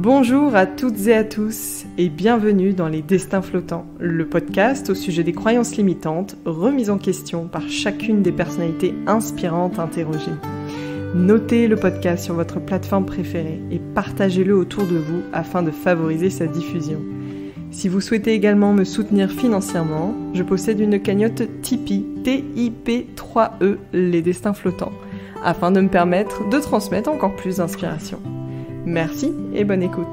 Bonjour à toutes et à tous et bienvenue dans Les Destins Flottants, le podcast au sujet des croyances limitantes remises en question par chacune des personnalités inspirantes interrogées. Notez le podcast sur votre plateforme préférée et partagez-le autour de vous afin de favoriser sa diffusion. Si vous souhaitez également me soutenir financièrement, je possède une cagnotte Tipeee, TIP3E, Les Destins Flottants, afin de me permettre de transmettre encore plus d'inspiration. Merci et bonne écoute.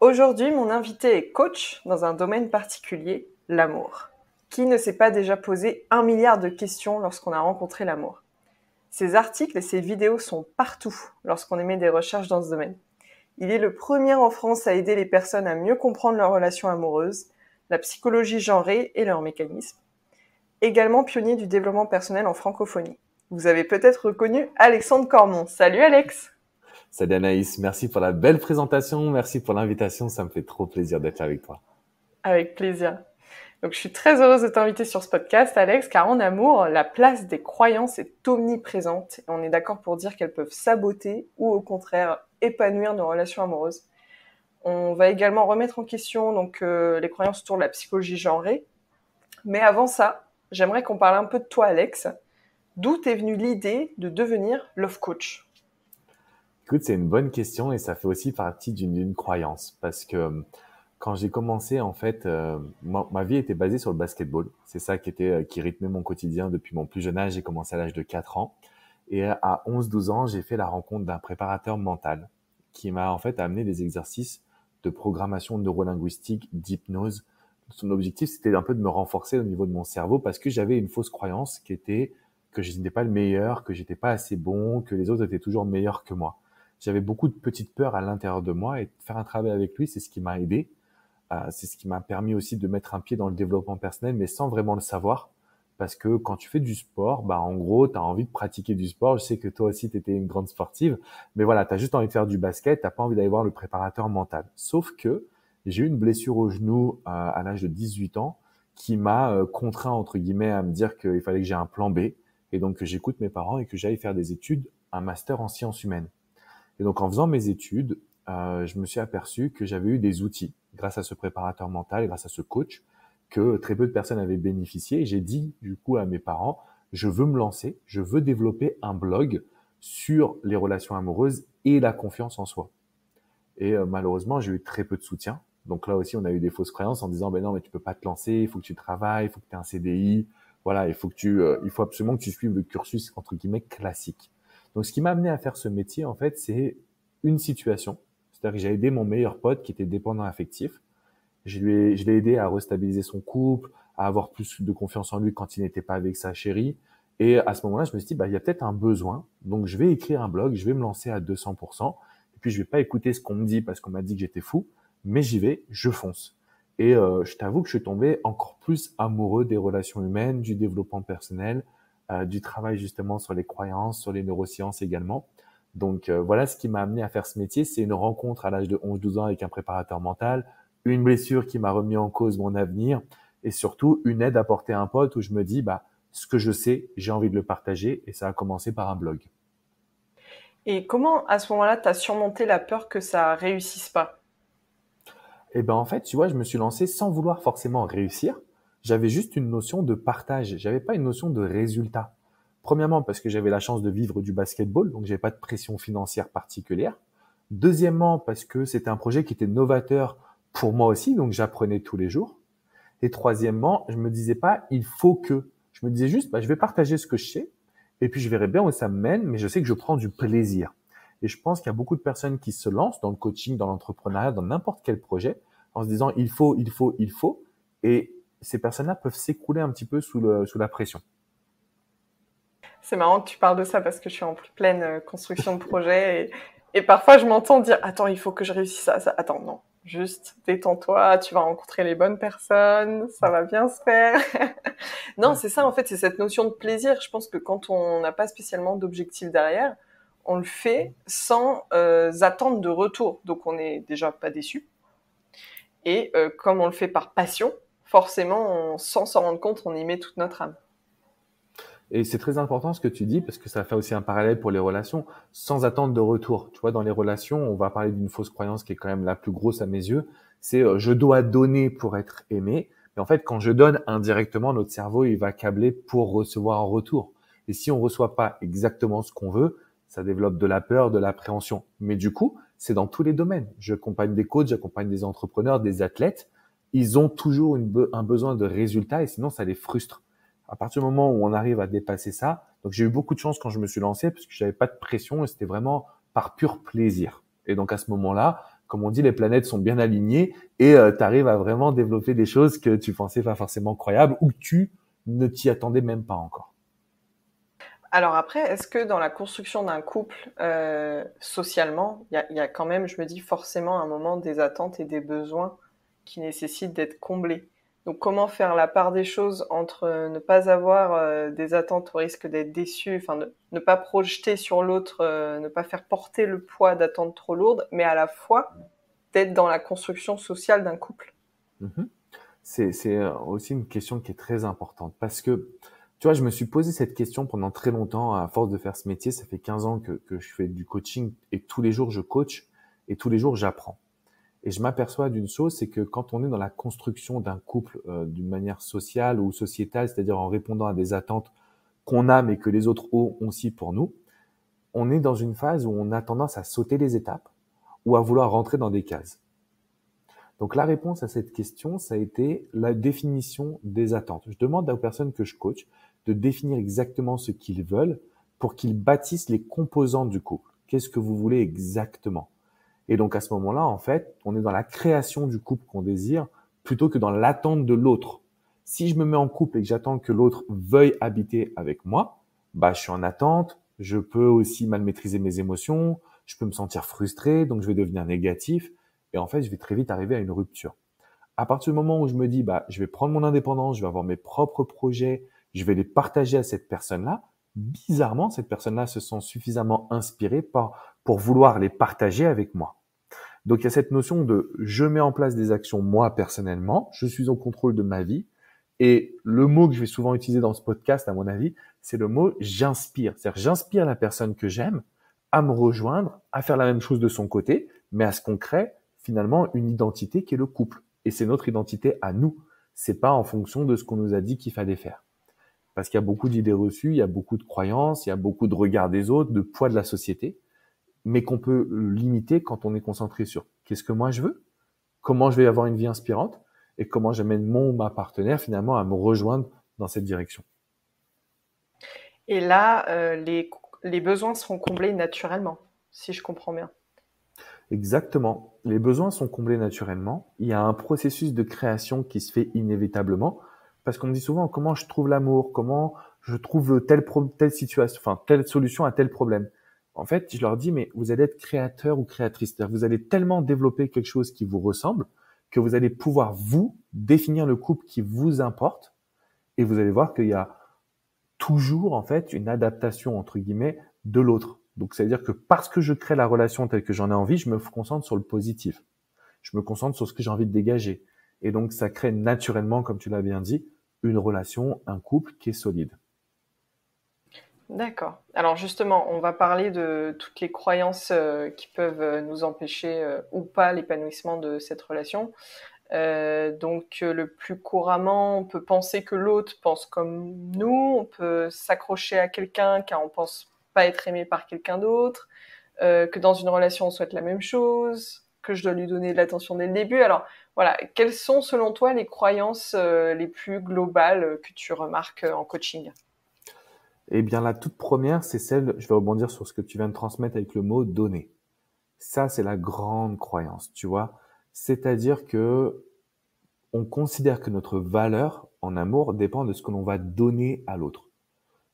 Aujourd'hui, mon invité est coach dans un domaine particulier, l'amour. Qui ne s'est pas déjà posé 1 milliard de questions lorsqu'on a rencontré l'amour ? Ses articles et ses vidéos sont partout lorsqu'on émet des recherches dans ce domaine. Il est le premier en France à aider les personnes à mieux comprendre leurs relations amoureuses, la psychologie genrée et leurs mécanismes. Également pionnier du développement personnel en francophonie. Vous avez peut-être reconnu Alexandre Cormon. Salut Alex! Salut Anaïs, merci pour la belle présentation, merci pour l'invitation, ça me fait trop plaisir d'être là avec toi. Avec plaisir. Donc je suis très heureuse de t'inviter sur ce podcast Alex, car en amour, la place des croyances est omniprésente et on est d'accord pour dire qu'elles peuvent saboter ou au contraire épanouir nos relations amoureuses. On va également remettre en question les croyances autour de la psychologie genrée. Mais avant ça, j'aimerais qu'on parle un peu de toi, Alex. D'où t'est venue l'idée de devenir love coach ? Écoute, c'est une bonne question et ça fait aussi partie d'une croyance. Parce que quand j'ai commencé, en fait, ma vie était basée sur le basketball. C'est ça qui rythmait mon quotidien depuis mon plus jeune âge. J'ai commencé à l'âge de 4 ans. Et à 11-12 ans, j'ai fait la rencontre d'un préparateur mental qui m'a en fait amené des exercices de programmation neurolinguistique, d'hypnose. Son objectif, c'était un peu de me renforcer au niveau de mon cerveau parce que j'avais une fausse croyance qui était que je n'étais pas le meilleur, que j'étais pas assez bon, que les autres étaient toujours meilleurs que moi. J'avais beaucoup de petites peurs à l'intérieur de moi et faire un travail avec lui, c'est ce qui m'a aidé. C'est ce qui m'a permis aussi de mettre un pied dans le développement personnel, mais sans vraiment le savoir. Parce que quand tu fais du sport, en gros, tu as envie de pratiquer du sport. Je sais que toi aussi, tu étais une grande sportive. Mais voilà, tu as juste envie de faire du basket, tu n'as pas envie d'aller voir le préparateur mental. Sauf que j'ai eu une blessure au genou à l'âge de 18 ans qui m'a contraint, entre guillemets, à me dire qu'il fallait que j'ai un plan B. Et donc, que j'écoute mes parents et que j'aille faire des études, un master en sciences humaines. Et donc, en faisant mes études, je me suis aperçu que j'avais eu des outils grâce à ce préparateur mental, grâce à ce coach, que très peu de personnes avaient bénéficié. Et j'ai dit, du coup, à mes parents, je veux me lancer, je veux développer un blog sur les relations amoureuses et la confiance en soi. Et malheureusement, j'ai eu très peu de soutien. Donc là aussi, on a eu des fausses croyances en disant, non, mais tu peux pas te lancer, il faut que tu travailles, il faut que tu aies un CDI. Voilà, il faut absolument que tu suives le cursus, entre guillemets, classique. Donc, ce qui m'a amené à faire ce métier, en fait, c'est une situation. C'est-à-dire que j'ai aidé mon meilleur pote qui était dépendant affectif. Je l'ai aidé à restabiliser son couple, à avoir plus de confiance en lui quand il n'était pas avec sa chérie. Et à ce moment-là, je me suis dit, il y a peut-être un besoin. Donc, je vais écrire un blog, je vais me lancer à 200%. Et puis, je vais pas écouter ce qu'on me dit parce qu'on m'a dit que j'étais fou, mais j'y vais, je fonce. Et je t'avoue que je suis tombé encore plus amoureux des relations humaines, du développement personnel, du travail justement sur les croyances, sur les neurosciences également. Donc voilà ce qui m'a amené à faire ce métier. C'est une rencontre à l'âge de 11-12 ans avec un préparateur mental, une blessure qui m'a remis en cause mon avenir et surtout une aide apportée à un pote où je me dis ce que je sais, j'ai envie de le partager et ça a commencé par un blog. Et comment à ce moment-là tu as surmonté la peur que ça réussisse pas ? En fait, tu vois, je me suis lancé sans vouloir forcément réussir. J'avais juste une notion de partage. J'avais pas une notion de résultat. Premièrement, parce que j'avais la chance de vivre du basketball, donc j'avais pas de pression financière particulière. Deuxièmement, parce que c'était un projet qui était novateur pour moi aussi, donc j'apprenais tous les jours. Et troisièmement, je me disais pas, il faut que. Je me disais juste, je vais partager ce que je sais, et puis je verrai bien où ça me mène, mais je sais que je prends du plaisir. Et je pense qu'il y a beaucoup de personnes qui se lancent dans le coaching, dans l'entrepreneuriat, dans n'importe quel projet, en se disant il faut, et ces personnes-là peuvent s'écrouler un petit peu sous la pression. C'est marrant que tu parles de ça parce que je suis en pleine construction de projet et parfois je m'entends dire « Attends, il faut que je réussisse à ça. Attends, non, juste détends-toi, tu vas rencontrer les bonnes personnes, ça va bien se faire. » Non, c'est ça en fait, c'est cette notion de plaisir. Je pense que quand on n'a pas spécialement d'objectif derrière, on le fait sans attendre de retour. Donc on n'est déjà pas déçu. Et comme on le fait par passion, forcément, sans s'en rendre compte, on y met toute notre âme. Et c'est très important ce que tu dis parce que ça fait aussi un parallèle pour les relations, sans attente de retour. Tu vois, dans les relations, on va parler d'une fausse croyance qui est quand même la plus grosse à mes yeux. C'est je dois donner pour être aimé. Mais en fait, quand je donne indirectement, notre cerveau, il va câbler pour recevoir en retour. Et si on reçoit pas exactement ce qu'on veut, ça développe de la peur, de l'appréhension. Mais du coup, c'est dans tous les domaines. J'accompagne des coachs, j'accompagne des entrepreneurs, des athlètes. Ils ont toujours un besoin de résultats et sinon, ça les frustre. À partir du moment où on arrive à dépasser ça, donc j'ai eu beaucoup de chance quand je me suis lancé parce que j'avais pas de pression et c'était vraiment par pur plaisir. Et donc à ce moment-là, comme on dit, les planètes sont bien alignées et tu arrives à vraiment développer des choses que tu pensais pas forcément croyables ou que tu ne t'y attendais même pas encore. Alors après, est-ce que dans la construction d'un couple, socialement, il y a quand même, je me dis, forcément un moment des attentes et des besoins qui nécessitent d'être comblés. Donc comment faire la part des choses entre ne pas avoir des attentes au risque d'être déçu, enfin ne pas projeter sur l'autre, ne pas faire porter le poids d'attentes trop lourdes, mais à la fois d'être dans la construction sociale d'un couple. Mhm. C'est aussi une question qui est très importante parce que, tu vois, je me suis posé cette question pendant très longtemps à force de faire ce métier. Ça fait 15 ans que je fais du coaching et tous les jours je coach et tous les jours j'apprends. Et je m'aperçois d'une chose, c'est que quand on est dans la construction d'un couple d'une manière sociale ou sociétale, c'est-à-dire en répondant à des attentes qu'on a mais que les autres ont aussi pour nous, on est dans une phase où on a tendance à sauter les étapes ou à vouloir rentrer dans des cases. Donc la réponse à cette question, ça a été la définition des attentes. Je demande aux personnes que je coach de définir exactement ce qu'ils veulent pour qu'ils bâtissent les composants du couple. Qu'est-ce que vous voulez exactement? Et donc à ce moment-là, en fait, on est dans la création du couple qu'on désire plutôt que dans l'attente de l'autre. Si je me mets en couple et que j'attends que l'autre veuille habiter avec moi, bah je suis en attente, je peux aussi mal maîtriser mes émotions, je peux me sentir frustré, donc je vais devenir négatif et en fait, je vais très vite arriver à une rupture. À partir du moment où je me dis bah je vais prendre mon indépendance, je vais avoir mes propres projets, je vais les partager à cette personne-là, bizarrement cette personne-là se sent suffisamment inspirée pour vouloir les partager avec moi. Donc il y a cette notion de je mets en place des actions moi personnellement, je suis en contrôle de ma vie. Et le mot que je vais souvent utiliser dans ce podcast, à mon avis, c'est le mot j'inspire. C'est-à-dire j'inspire la personne que j'aime à me rejoindre, à faire la même chose de son côté, mais à ce qu'on crée finalement une identité qui est le couple. Et c'est notre identité à nous. C'est pas en fonction de ce qu'on nous a dit qu'il fallait faire. Parce qu'il y a beaucoup d'idées reçues, il y a beaucoup de croyances, il y a beaucoup de regards des autres, de poids de la société, mais qu'on peut limiter quand on est concentré sur qu'est-ce que moi je veux, comment je vais avoir une vie inspirante et comment j'amène mon ou ma partenaire finalement à me rejoindre dans cette direction. Et là, les besoins seront comblés naturellement, si je comprends bien. Exactement. Les besoins sont comblés naturellement. Il y a un processus de création qui se fait inévitablement parce qu'on me dit souvent comment je trouve l'amour, comment je trouve telle situation, enfin telle solution à tel problème. En fait, je leur dis mais vous allez être créateur ou créatrice. C'est-à-dire vous allez tellement développer quelque chose qui vous ressemble que vous allez pouvoir vous définir le couple qui vous importe et vous allez voir qu'il y a toujours en fait une adaptation entre guillemets de l'autre. Donc ça veut dire que parce que je crée la relation telle que j'en ai envie, je me concentre sur le positif. Je me concentre sur ce que j'ai envie de dégager. Et donc ça crée naturellement, comme tu l'as bien dit, une relation, un couple qui est solide. D'accord. Alors justement, on va parler de toutes les croyances qui peuvent nous empêcher ou pas l'épanouissement de cette relation. Le plus couramment, on peut penser que l'autre pense comme nous, on peut s'accrocher à quelqu'un car on pense pas être aimé par quelqu'un d'autre, que dans une relation on souhaite la même chose, que je dois lui donner de l'attention dès le début. Alors voilà, quelles sont selon toi les croyances les plus globales que tu remarques en coaching? Eh bien, la toute première, c'est celle, je vais rebondir sur ce que tu viens de transmettre avec le mot donner. Ça, c'est la grande croyance, tu vois. C'est-à-dire que on considère que notre valeur en amour dépend de ce que l'on va donner à l'autre.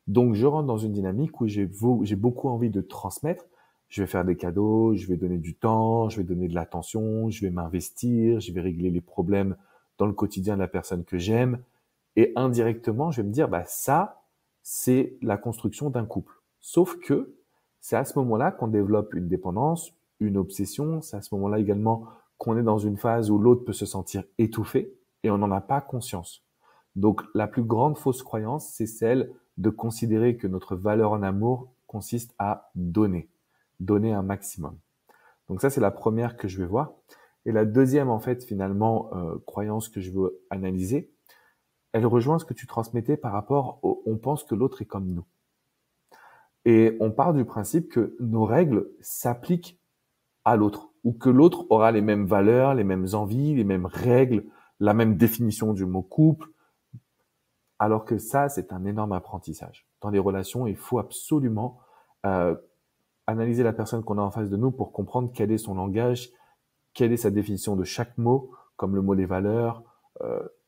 Donc, je rentre dans une dynamique où j'ai beaucoup envie de transmettre. Je vais faire des cadeaux, je vais donner du temps, je vais donner de l'attention, je vais m'investir, je vais régler les problèmes dans le quotidien de la personne que j'aime. Et indirectement, je vais me dire, bah, ça, c'est la construction d'un couple. Sauf que c'est à ce moment-là qu'on développe une dépendance, une obsession. C'est à ce moment-là également qu'on est dans une phase où l'autre peut se sentir étouffé et on n'en a pas conscience. Donc, la plus grande fausse croyance, c'est celle de considérer que notre valeur en amour consiste à donner un maximum. Donc ça, c'est la première que je vais voir. Et la deuxième, en fait, finalement, croyance que je veux analyser, elle rejoint ce que tu transmettais par rapport au on pense que l'autre est comme nous. Et on part du principe que nos règles s'appliquent à l'autre, ou que l'autre aura les mêmes valeurs, les mêmes envies, les mêmes règles, la même définition du mot couple, alors que ça, c'est un énorme apprentissage. Dans les relations, il faut absolument analyser la personne qu'on a en face de nous pour comprendre quel est son langage, quelle est sa définition de chaque mot, comme le mot les valeurs,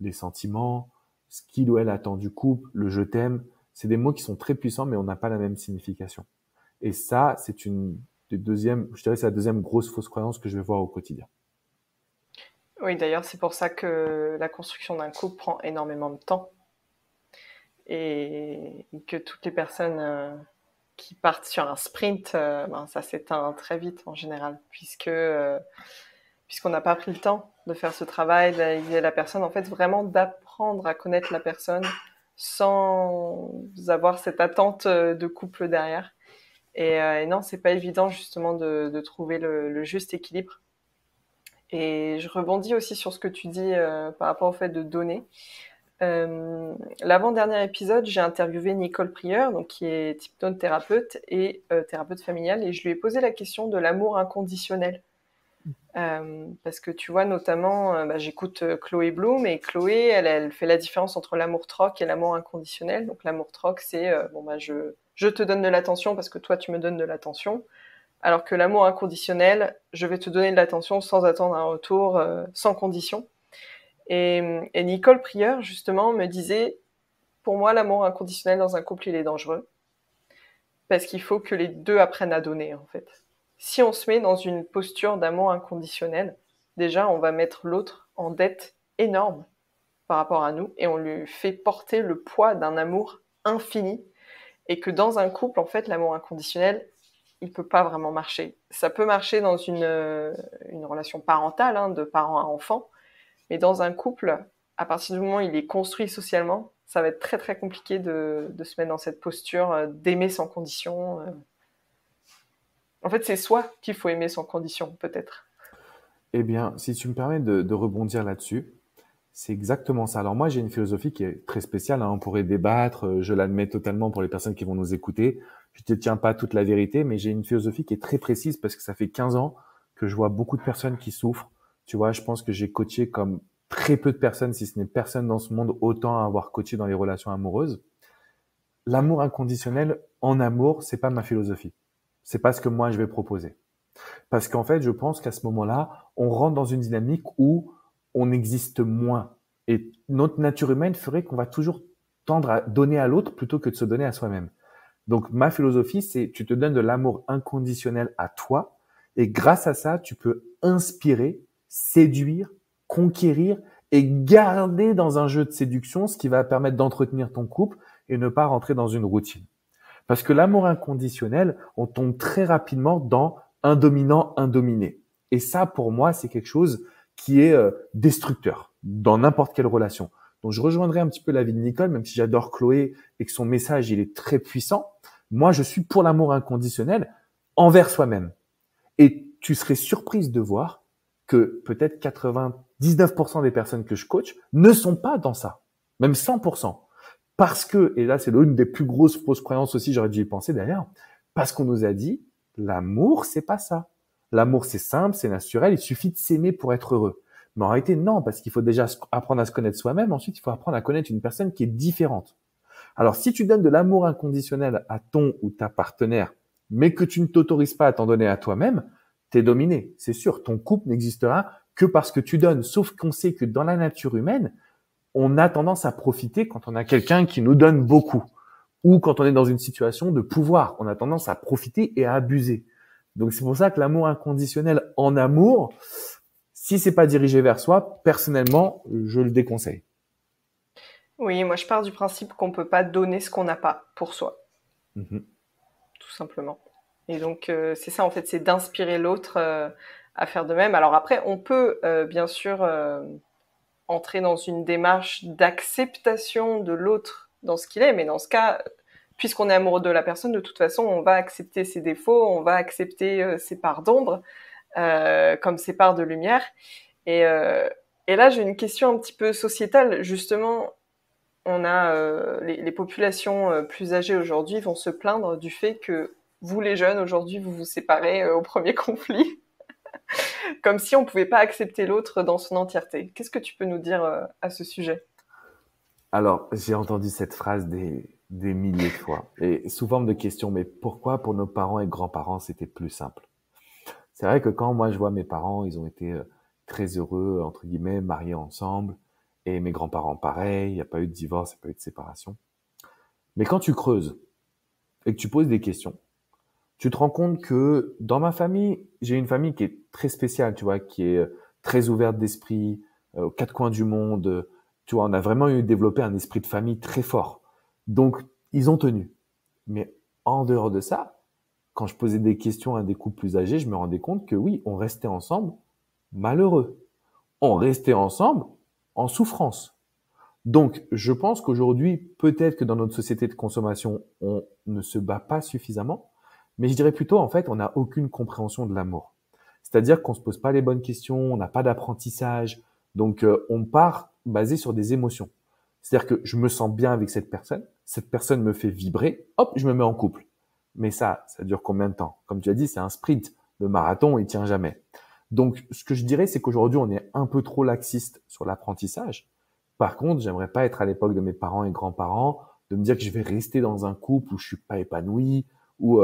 les sentiments, ce qu'il ou elle attend du couple, le je t'aime. C'est des mots qui sont très puissants, mais on n'a pas la même signification. Et ça, c'est une des deuxièmes, je dirais, c'est la deuxième grosse fausse croyance que je vais voir au quotidien. Oui, d'ailleurs, c'est pour ça que la construction d'un couple prend énormément de temps et que toutes les personnes qui partent sur un sprint, ça s'éteint très vite en général, puisqu'on n'a pas pris le temps de faire ce travail, d'analyser la personne, en fait, vraiment d'apprendre à connaître la personne sans avoir cette attente de couple derrière. Et non, c'est pas évident justement de trouver le juste équilibre. Et je rebondis aussi sur ce que tu dis par rapport au fait de donner. L'avant-dernier épisode, j'ai interviewé Nicole Prieur, donc qui est hypnothérapeute et thérapeute familiale, et je lui ai posé la question de l'amour inconditionnel. Parce que tu vois, notamment, j'écoute Chloé Bloom, et Chloé, elle fait la différence entre l'amour troc et l'amour inconditionnel. Donc l'amour troc, c'est je te donne de l'attention parce que toi tu me donnes de l'attention, alors que l'amour inconditionnel, je vais te donner de l'attention sans attendre un retour, sans condition. Et Nicole Prieur, justement, me disait, pour moi, l'amour inconditionnel dans un couple, il est dangereux, parce qu'il faut que les deux apprennent à donner, en fait. Si on se met dans une posture d'amour inconditionnel, déjà, on va mettre l'autre en dette énorme par rapport à nous, et on lui fait porter le poids d'un amour infini, et que dans un couple, en fait, l'amour inconditionnel, il peut pas vraiment marcher. Ça peut marcher dans une relation parentale, hein, de parent à enfant, mais dans un couple, à partir du moment où il est construit socialement, ça va être très très compliqué de se mettre dans cette posture d'aimer sans condition. En fait, c'est soi qu'il faut aimer sans condition, peut-être. Eh bien, si tu me permets de rebondir là-dessus, c'est exactement ça. Alors moi, j'ai une philosophie qui est très spéciale, hein. On pourrait débattre, je l'admets totalement pour les personnes qui vont nous écouter. Je ne détiens pas toute la vérité, mais j'ai une philosophie qui est très précise parce que ça fait 15 ans que je vois beaucoup de personnes qui souffrent. Tu vois, je pense que j'ai coaché comme très peu de personnes, si ce n'est personne dans ce monde, autant à avoir coaché dans les relations amoureuses. L'amour inconditionnel en amour, c'est pas ma philosophie. C'est pas ce que moi je vais proposer. Parce qu'en fait, je pense qu'à ce moment-là, on rentre dans une dynamique où on existe moins. Et notre nature humaine ferait qu'on va toujours tendre à donner à l'autre plutôt que de se donner à soi-même. Donc, ma philosophie, c'est tu te donnes de l'amour inconditionnel à toi et grâce à ça, tu peux inspirer, séduire, conquérir et garder dans un jeu de séduction ce qui va permettre d'entretenir ton couple et ne pas rentrer dans une routine. Parce que l'amour inconditionnel, on tombe très rapidement dans un dominant, un dominé. Et ça, pour moi, c'est quelque chose qui est destructeur dans n'importe quelle relation. Donc, je rejoindrai un petit peu l'avis de Nicole, même si j'adore Chloé et que son message, il est très puissant. Moi, je suis pour l'amour inconditionnel envers soi-même. Et tu serais surprise de voir que peut-être 99% des personnes que je coach ne sont pas dans ça, même 100%. Parce que, et là c'est l'une des plus grosses fausses croyances aussi, j'aurais dû y penser d'ailleurs, parce qu'on nous a dit, l'amour c'est pas ça. L'amour c'est simple, c'est naturel, il suffit de s'aimer pour être heureux. Mais en réalité non, parce qu'il faut déjà apprendre à se connaître soi-même, ensuite il faut apprendre à connaître une personne qui est différente. Alors si tu donnes de l'amour inconditionnel à ton ou ta partenaire, mais que tu ne t'autorises pas à t'en donner à toi-même, t'es dominé, c'est sûr, ton couple n'existera que parce que tu donnes. Sauf qu'on sait que dans la nature humaine, on a tendance à profiter quand on a quelqu'un qui nous donne beaucoup. Ou quand on est dans une situation de pouvoir, on a tendance à profiter et à abuser. Donc c'est pour ça que l'amour inconditionnel en amour, si c'est pas dirigé vers soi, personnellement, je le déconseille. Oui, moi je pars du principe qu'on peut pas donner ce qu'on n'a pas pour soi, tout simplement. Et donc c'est ça en fait, c'est d'inspirer l'autre à faire de même. Alors après, on peut bien sûr entrer dans une démarche d'acceptation de l'autre dans ce qu'il est, mais dans ce cas, puisqu'on est amoureux de la personne, de toute façon, on va accepter ses défauts, on va accepter ses parts d'ombre, comme ses parts de lumière. Et là, j'ai une question un petit peu sociétale. Justement, on a les populations plus âgées aujourd'hui vont se plaindre du fait que vous, les jeunes, aujourd'hui, vous vous séparez au premier conflit, comme si on pouvait pas accepter l'autre dans son entièreté. Qu'est-ce que tu peux nous dire à ce sujet? Alors, j'ai entendu cette phrase des milliers de fois et sous forme de question, mais pourquoi pour nos parents et grands-parents, c'était plus simple? C'est vrai que quand moi je vois mes parents, ils ont été très heureux, entre guillemets, mariés ensemble, et mes grands-parents pareil, il n'y a pas eu de divorce, il n'y a pas eu de séparation. Mais quand tu creuses et que tu poses des questions, tu te rends compte que dans ma famille, j'ai une famille qui est très spéciale, tu vois, qui est très ouverte d'esprit, aux quatre coins du monde. Tu vois, on a vraiment eu développé un esprit de famille très fort. Donc, ils ont tenu. Mais en dehors de ça, quand je posais des questions à des couples plus âgés, je me rendais compte que oui, on restait ensemble malheureux. On restait ensemble en souffrance. Donc, je pense qu'aujourd'hui, peut-être que dans notre société de consommation, on ne se bat pas suffisamment, mais je dirais plutôt, en fait, on n'a aucune compréhension de l'amour. C'est-à-dire qu'on se pose pas les bonnes questions, on n'a pas d'apprentissage, donc on part basé sur des émotions. C'est-à-dire que je me sens bien avec cette personne me fait vibrer, hop, je me mets en couple. Mais ça dure combien de temps? Comme tu as dit, c'est un sprint. Le marathon, il tient jamais. Donc, ce que je dirais, c'est qu'aujourd'hui, on est un peu trop laxiste sur l'apprentissage. Par contre, j'aimerais pas être à l'époque de mes parents et grands-parents, de me dire que je vais rester dans un couple où je suis pas épanoui, où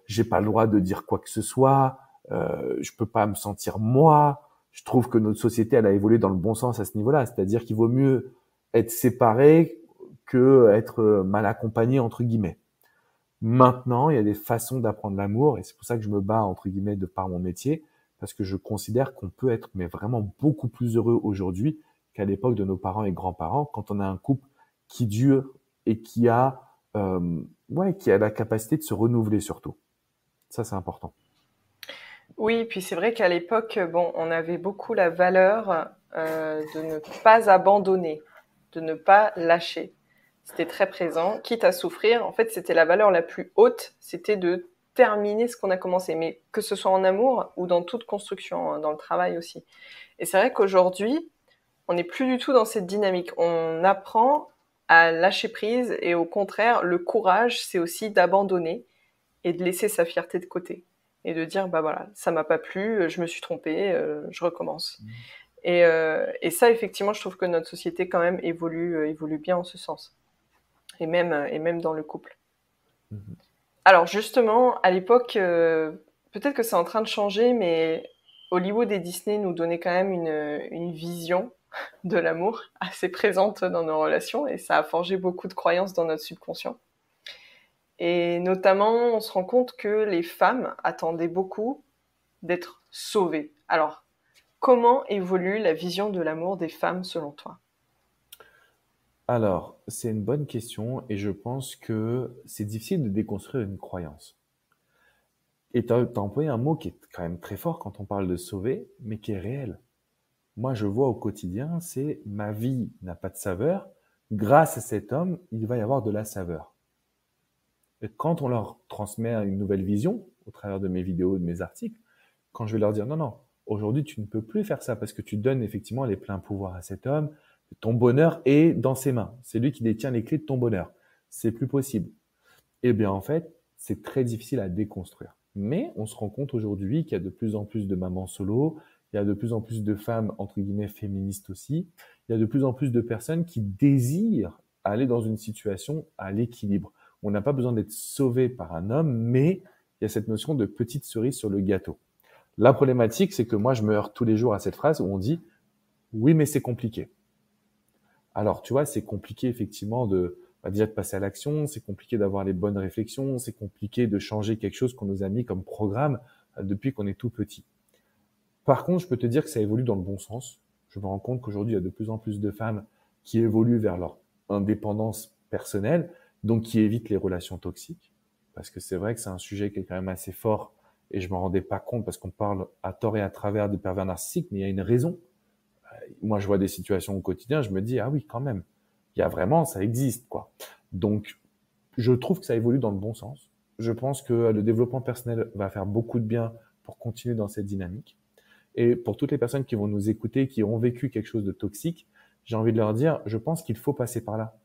j'ai pas le droit de dire quoi que ce soit, je peux pas me sentir moi. Je trouve que notre société, elle a évolué dans le bon sens à ce niveau-là. C'est-à-dire qu'il vaut mieux être séparé que être mal accompagné, entre guillemets. Maintenant, il y a des façons d'apprendre l'amour et c'est pour ça que je me bats, entre guillemets, de par mon métier, parce que je considère qu'on peut être mais vraiment beaucoup plus heureux aujourd'hui qu'à l'époque de nos parents et grands-parents quand on a un couple qui dure et qui a la capacité de se renouveler surtout. Ça, c'est important. Oui, puis c'est vrai qu'à l'époque, bon, on avait beaucoup la valeur de ne pas abandonner, de ne pas lâcher. C'était très présent, quitte à souffrir. En fait, c'était la valeur la plus haute, c'était de terminer ce qu'on a commencé, mais que ce soit en amour ou dans toute construction, hein, dans le travail aussi. Et c'est vrai qu'aujourd'hui, on n'est plus du tout dans cette dynamique. On apprend à lâcher prise et au contraire, le courage, c'est aussi d'abandonner et de laisser sa fierté de côté et de dire bah voilà, ça m'a pas plu, je me suis trompée, je recommence. Et ça, effectivement, je trouve que notre société quand même évolue bien en ce sens, et même dans le couple. Mhm. Alors justement, à l'époque, peut-être que c'est en train de changer, mais Hollywood et Disney nous donnaient quand même une vision de l'amour assez présente dans nos relations, et ça a forgé beaucoup de croyances dans notre subconscient. Et notamment, on se rend compte que les femmes attendaient beaucoup d'être sauvées. Alors, comment évolue la vision de l'amour des femmes selon toi? Alors, c'est une bonne question et je pense que c'est difficile de déconstruire une croyance. Et tu as employé un mot qui est quand même très fort quand on parle de sauver, mais qui est réel. Moi, je vois au quotidien, c'est ma vie n'a pas de saveur. Grâce à cet homme, il va y avoir de la saveur. Et quand on leur transmet une nouvelle vision, au travers de mes vidéos, de mes articles, quand je vais leur dire non, non, aujourd'hui tu ne peux plus faire ça parce que tu donnes effectivement les pleins pouvoirs à cet homme, ton bonheur est dans ses mains. C'est lui qui détient les clés de ton bonheur. C'est plus possible. Eh bien, en fait, c'est très difficile à déconstruire. Mais on se rend compte aujourd'hui qu'il y a de plus en plus de mamans solo, il y a de plus en plus de femmes, entre guillemets, féministes aussi. Il y a de plus en plus de personnes qui désirent aller dans une situation à l'équilibre. On n'a pas besoin d'être sauvé par un homme, mais il y a cette notion de petite cerise sur le gâteau. La problématique, c'est que moi, je me heurte tous les jours à cette phrase où on dit « oui, mais c'est compliqué ». Alors, tu vois, c'est compliqué effectivement déjà de passer à l'action, c'est compliqué d'avoir les bonnes réflexions, c'est compliqué de changer quelque chose qu'on nous a mis comme programme depuis qu'on est tout petit. Par contre, je peux te dire que ça évolue dans le bon sens. Je me rends compte qu'aujourd'hui, il y a de plus en plus de femmes qui évoluent vers leur indépendance personnelle, donc qui évitent les relations toxiques. Parce que c'est vrai que c'est un sujet qui est quand même assez fort et je m'en rendais pas compte parce qu'on parle à tort et à travers de pervers narcissiques, mais il y a une raison. Moi, je vois des situations au quotidien, je me dis, ah oui, quand même, il y a vraiment, ça existe, quoi. Donc, je trouve que ça évolue dans le bon sens. Je pense que le développement personnel va faire beaucoup de bien pour continuer dans cette dynamique. Et pour toutes les personnes qui vont nous écouter, qui ont vécu quelque chose de toxique, j'ai envie de leur dire, je pense qu'il faut passer par là.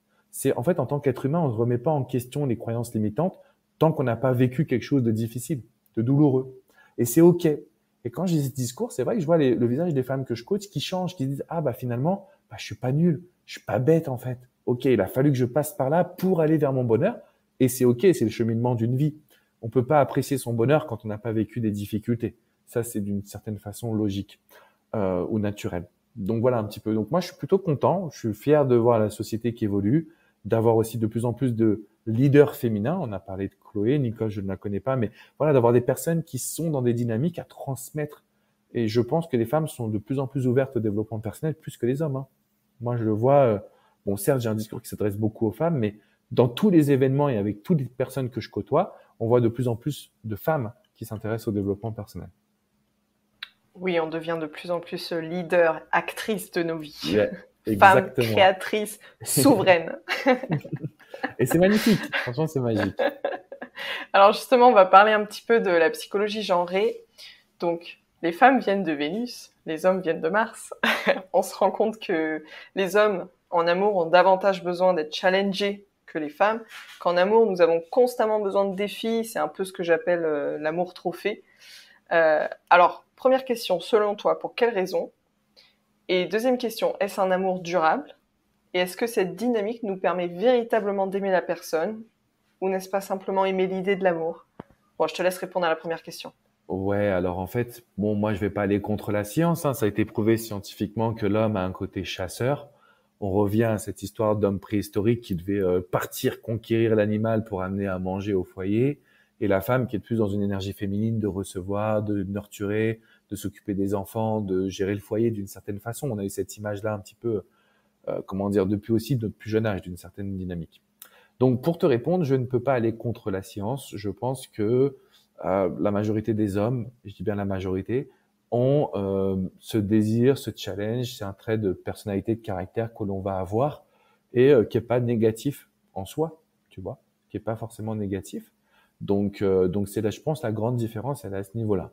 En fait, en tant qu'être humain, on ne remet pas en question les croyances limitantes tant qu'on n'a pas vécu quelque chose de difficile, de douloureux. Et c'est OK. Et quand j'ai ce discours, c'est vrai que je vois le visage des femmes que je coach qui changent, qui disent, ah, finalement, je suis pas nul, je suis pas bête, en fait. OK, il a fallu que je passe par là pour aller vers mon bonheur. Et c'est OK, c'est le cheminement d'une vie. On peut pas apprécier son bonheur quand on n'a pas vécu des difficultés. Ça, c'est d'une certaine façon logique ou naturelle. Donc voilà un petit peu. Donc moi, je suis plutôt content. Je suis fier de voir la société qui évolue, d'avoir aussi de plus en plus de leaders féminins. On a parlé de Chloé, Nicole, je ne la connais pas, mais voilà, d'avoir des personnes qui sont dans des dynamiques à transmettre. Et je pense que les femmes sont de plus en plus ouvertes au développement personnel, plus que les hommes. Hein. Moi, je le vois. Bon, certes, j'ai un discours qui s'adresse beaucoup aux femmes, mais dans tous les événements et avec toutes les personnes que je côtoie, on voit de plus en plus de femmes qui s'intéressent au développement personnel. Oui, on devient de plus en plus leader, actrice de nos vies. Yeah, femme créatrice, souveraine. Et c'est magnifique, franchement, c'est magique. Alors justement, on va parler un petit peu de la psychologie genrée. Donc, les femmes viennent de Vénus, les hommes viennent de Mars. On se rend compte que les hommes, en amour, ont davantage besoin d'être challengés que les femmes. Qu'en amour, nous avons constamment besoin de défis. C'est un peu ce que j'appelle l'amour trophée. Alors, première question, selon toi, pour quelles raisons? Et deuxième question, est-ce un amour durable? Et est-ce que cette dynamique nous permet véritablement d'aimer la personne? Ou n'est-ce pas simplement aimer l'idée de l'amour? Bon, je te laisse répondre à la première question. Ouais, alors en fait, bon, moi je vais pas aller contre la science, hein. Ça a été prouvé scientifiquement que l'homme a un côté chasseur. On revient à cette histoire d'homme préhistorique qui devait partir conquérir l'animal pour amener à manger au foyer, et la femme qui est plus dans une énergie féminine de recevoir, de nurturer, de s'occuper des enfants, de gérer le foyer d'une certaine façon. On a eu cette image-là un petit peu, comment dire, depuis aussi notre plus jeune âge, d'une certaine dynamique. Donc pour te répondre, je ne peux pas aller contre la science. Je pense que la majorité des hommes, je dis bien la majorité, ont ce désir, ce challenge, c'est un trait de personnalité, de caractère que l'on va avoir et qui est pas négatif en soi, tu vois, qui est pas forcément négatif. Donc c'est là, je pense, la grande différence, elle est à ce niveau-là.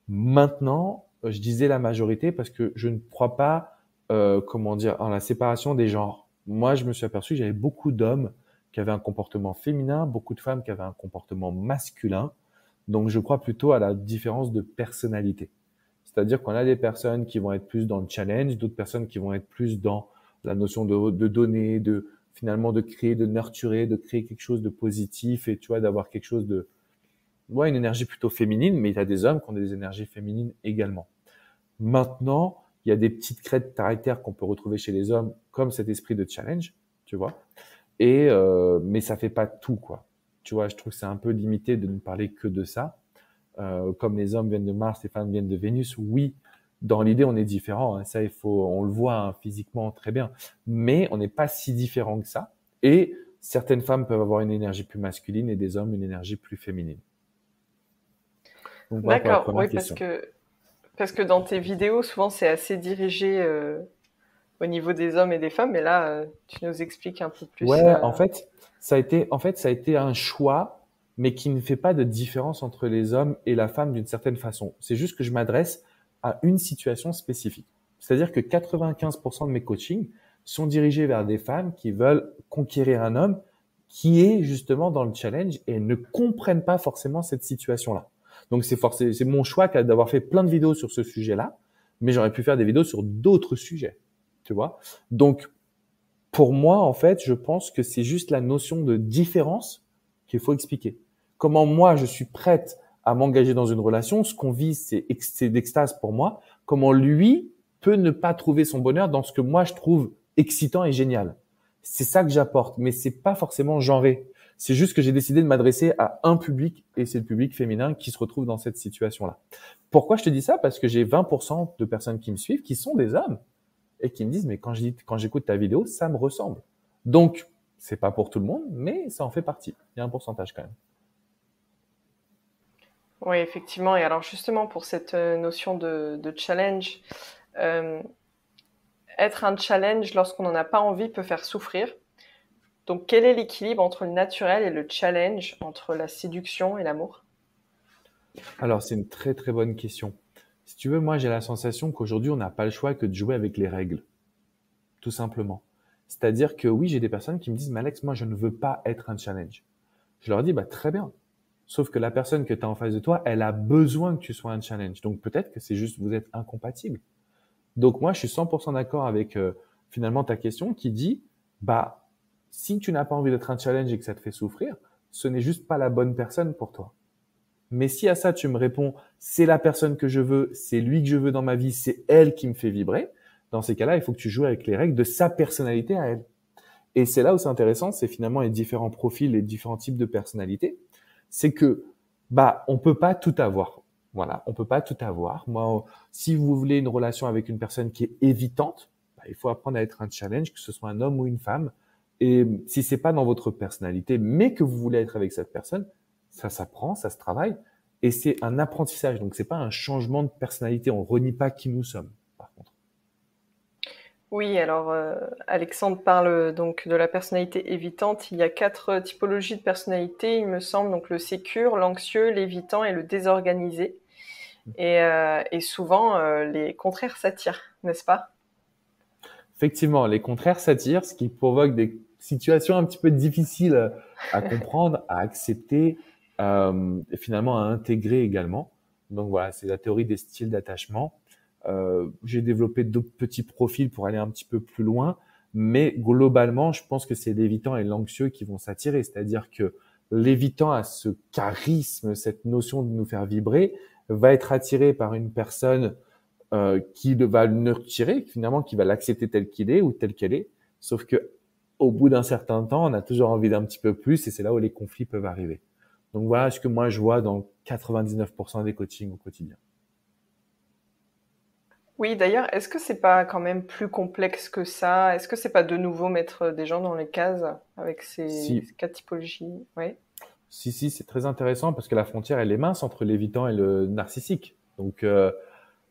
Maintenant, je disais la majorité parce que je ne crois pas, comment dire, en la séparation des genres. Moi, je me suis aperçu que j'avais beaucoup d'hommes qui avaient un comportement féminin, beaucoup de femmes qui avaient un comportement masculin. Donc, je crois plutôt à la différence de personnalité. C'est-à-dire qu'on a des personnes qui vont être plus dans le challenge, d'autres personnes qui vont être plus dans la notion de donner, finalement de créer, de nurturer, de créer quelque chose de positif et tu vois, d'avoir quelque chose de, ouais, une énergie plutôt féminine, mais il y a des hommes qui ont des énergies féminines également. Maintenant, il y a des petites traits de caractère qu'on peut retrouver chez les hommes, comme cet esprit de challenge, tu vois. Mais ça fait pas tout, quoi. Tu vois, je trouve que c'est un peu limité de ne parler que de ça. Comme les hommes viennent de Mars, les femmes viennent de Vénus, oui, dans l'idée, on est différents. Hein, ça, on le voit hein, physiquement très bien. Mais on n'est pas si différents que ça. Et certaines femmes peuvent avoir une énergie plus masculine et des hommes une énergie plus féminine. Donc, voilà. D'accord, oui, parce que dans tes vidéos, souvent, c'est assez dirigé au niveau des hommes et des femmes. Mais là, tu nous expliques un peu plus. Ouais, en fait, ça a été un choix, mais qui ne fait pas de différence entre les hommes et la femme d'une certaine façon. C'est juste que je m'adresse à une situation spécifique. C'est-à-dire que 95% de mes coachings sont dirigés vers des femmes qui veulent conquérir un homme qui est justement dans le challenge et ne comprennent pas forcément cette situation-là. Donc c'est mon choix d'avoir fait plein de vidéos sur ce sujet-là, mais j'aurais pu faire des vidéos sur d'autres sujets, tu vois. Donc pour moi, en fait, je pense que c'est juste la notion de différence qu'il faut expliquer. Comment moi, je suis prête à m'engager dans une relation, ce qu'on vit, c'est d'extase pour moi. Comment lui peut ne pas trouver son bonheur dans ce que moi, je trouve excitant et génial. C'est ça que j'apporte, mais c'est pas forcément genré. C'est juste que j'ai décidé de m'adresser à un public, et c'est le public féminin qui se retrouve dans cette situation-là. Pourquoi je te dis ça? Parce que j'ai 20% de personnes qui me suivent qui sont des hommes et qui me disent, mais quand j'écoute ta vidéo, ça me ressemble. Donc, c'est pas pour tout le monde, mais ça en fait partie. Il y a un pourcentage quand même. Oui, effectivement. Et alors justement, pour cette notion de challenge, être un challenge lorsqu'on n'en a pas envie peut faire souffrir. Donc, quel est l'équilibre entre le naturel et le challenge, entre la séduction et l'amour? Alors, c'est une très très bonne question. Si tu veux, moi j'ai la sensation qu'aujourd'hui on n'a pas le choix que de jouer avec les règles, tout simplement. C'est-à-dire que oui, j'ai des personnes qui me disent, mais Alex, moi je ne veux pas être un challenge. Je leur dis, bah très bien. Sauf que la personne que tu as en face de toi, elle a besoin que tu sois un challenge. Donc peut-être que c'est juste vous êtes incompatibles. Donc moi, je suis 100% d'accord avec finalement ta question qui dit, bah si tu n'as pas envie d'être un challenge et que ça te fait souffrir, ce n'est juste pas la bonne personne pour toi. Mais si à ça tu me réponds, c'est la personne que je veux, c'est lui que je veux dans ma vie, c'est elle qui me fait vibrer, dans ces cas-là, il faut que tu joues avec les règles de sa personnalité à elle. Et c'est là où c'est intéressant, c'est finalement les différents profils, les différents types de personnalités. C'est que, bah, on peut pas tout avoir. Voilà, on peut pas tout avoir. Moi, si vous voulez une relation avec une personne qui est évitante, bah, il faut apprendre à être un challenge, que ce soit un homme ou une femme. Et si c'est pas dans votre personnalité, mais que vous voulez être avec cette personne, ça s'apprend, ça se travaille. Et c'est un apprentissage. Donc, c'est pas un changement de personnalité. On renie pas qui nous sommes, par contre. Oui, alors Alexandre parle donc de la personnalité évitante. Il y a 4 typologies de personnalité, il me semble, donc le sécure, l'anxieux, l'évitant et le désorganisé. Et souvent, les contraires s'attirent, n'est-ce pas? Effectivement, les contraires s'attirent, ce qui provoque des situations un petit peu difficiles à comprendre, à accepter, et finalement à intégrer également. Donc voilà, c'est la théorie des styles d'attachement. J'ai développé d'autres petits profils pour aller un petit peu plus loin, mais globalement, je pense que c'est l'évitant et l'anxieux qui vont s'attirer. C'est-à-dire que l'évitant a ce charisme, cette notion de nous faire vibrer, va être attiré par une personne qui va le nurturer, finalement, qui va l'accepter tel qu'il est ou tel qu'elle est. Sauf que au bout d'un certain temps, on a toujours envie d'un petit peu plus et c'est là où les conflits peuvent arriver. Donc voilà ce que moi je vois dans 99% des coachings au quotidien. Oui, d'ailleurs, est-ce que c'est pas quand même plus complexe que ça? Est-ce que c'est pas de nouveau mettre des gens dans les cases avec ces Si, 4 typologies? Oui. si, c'est très intéressant parce que la frontière, elle est mince entre l'évitant et le narcissique. Donc,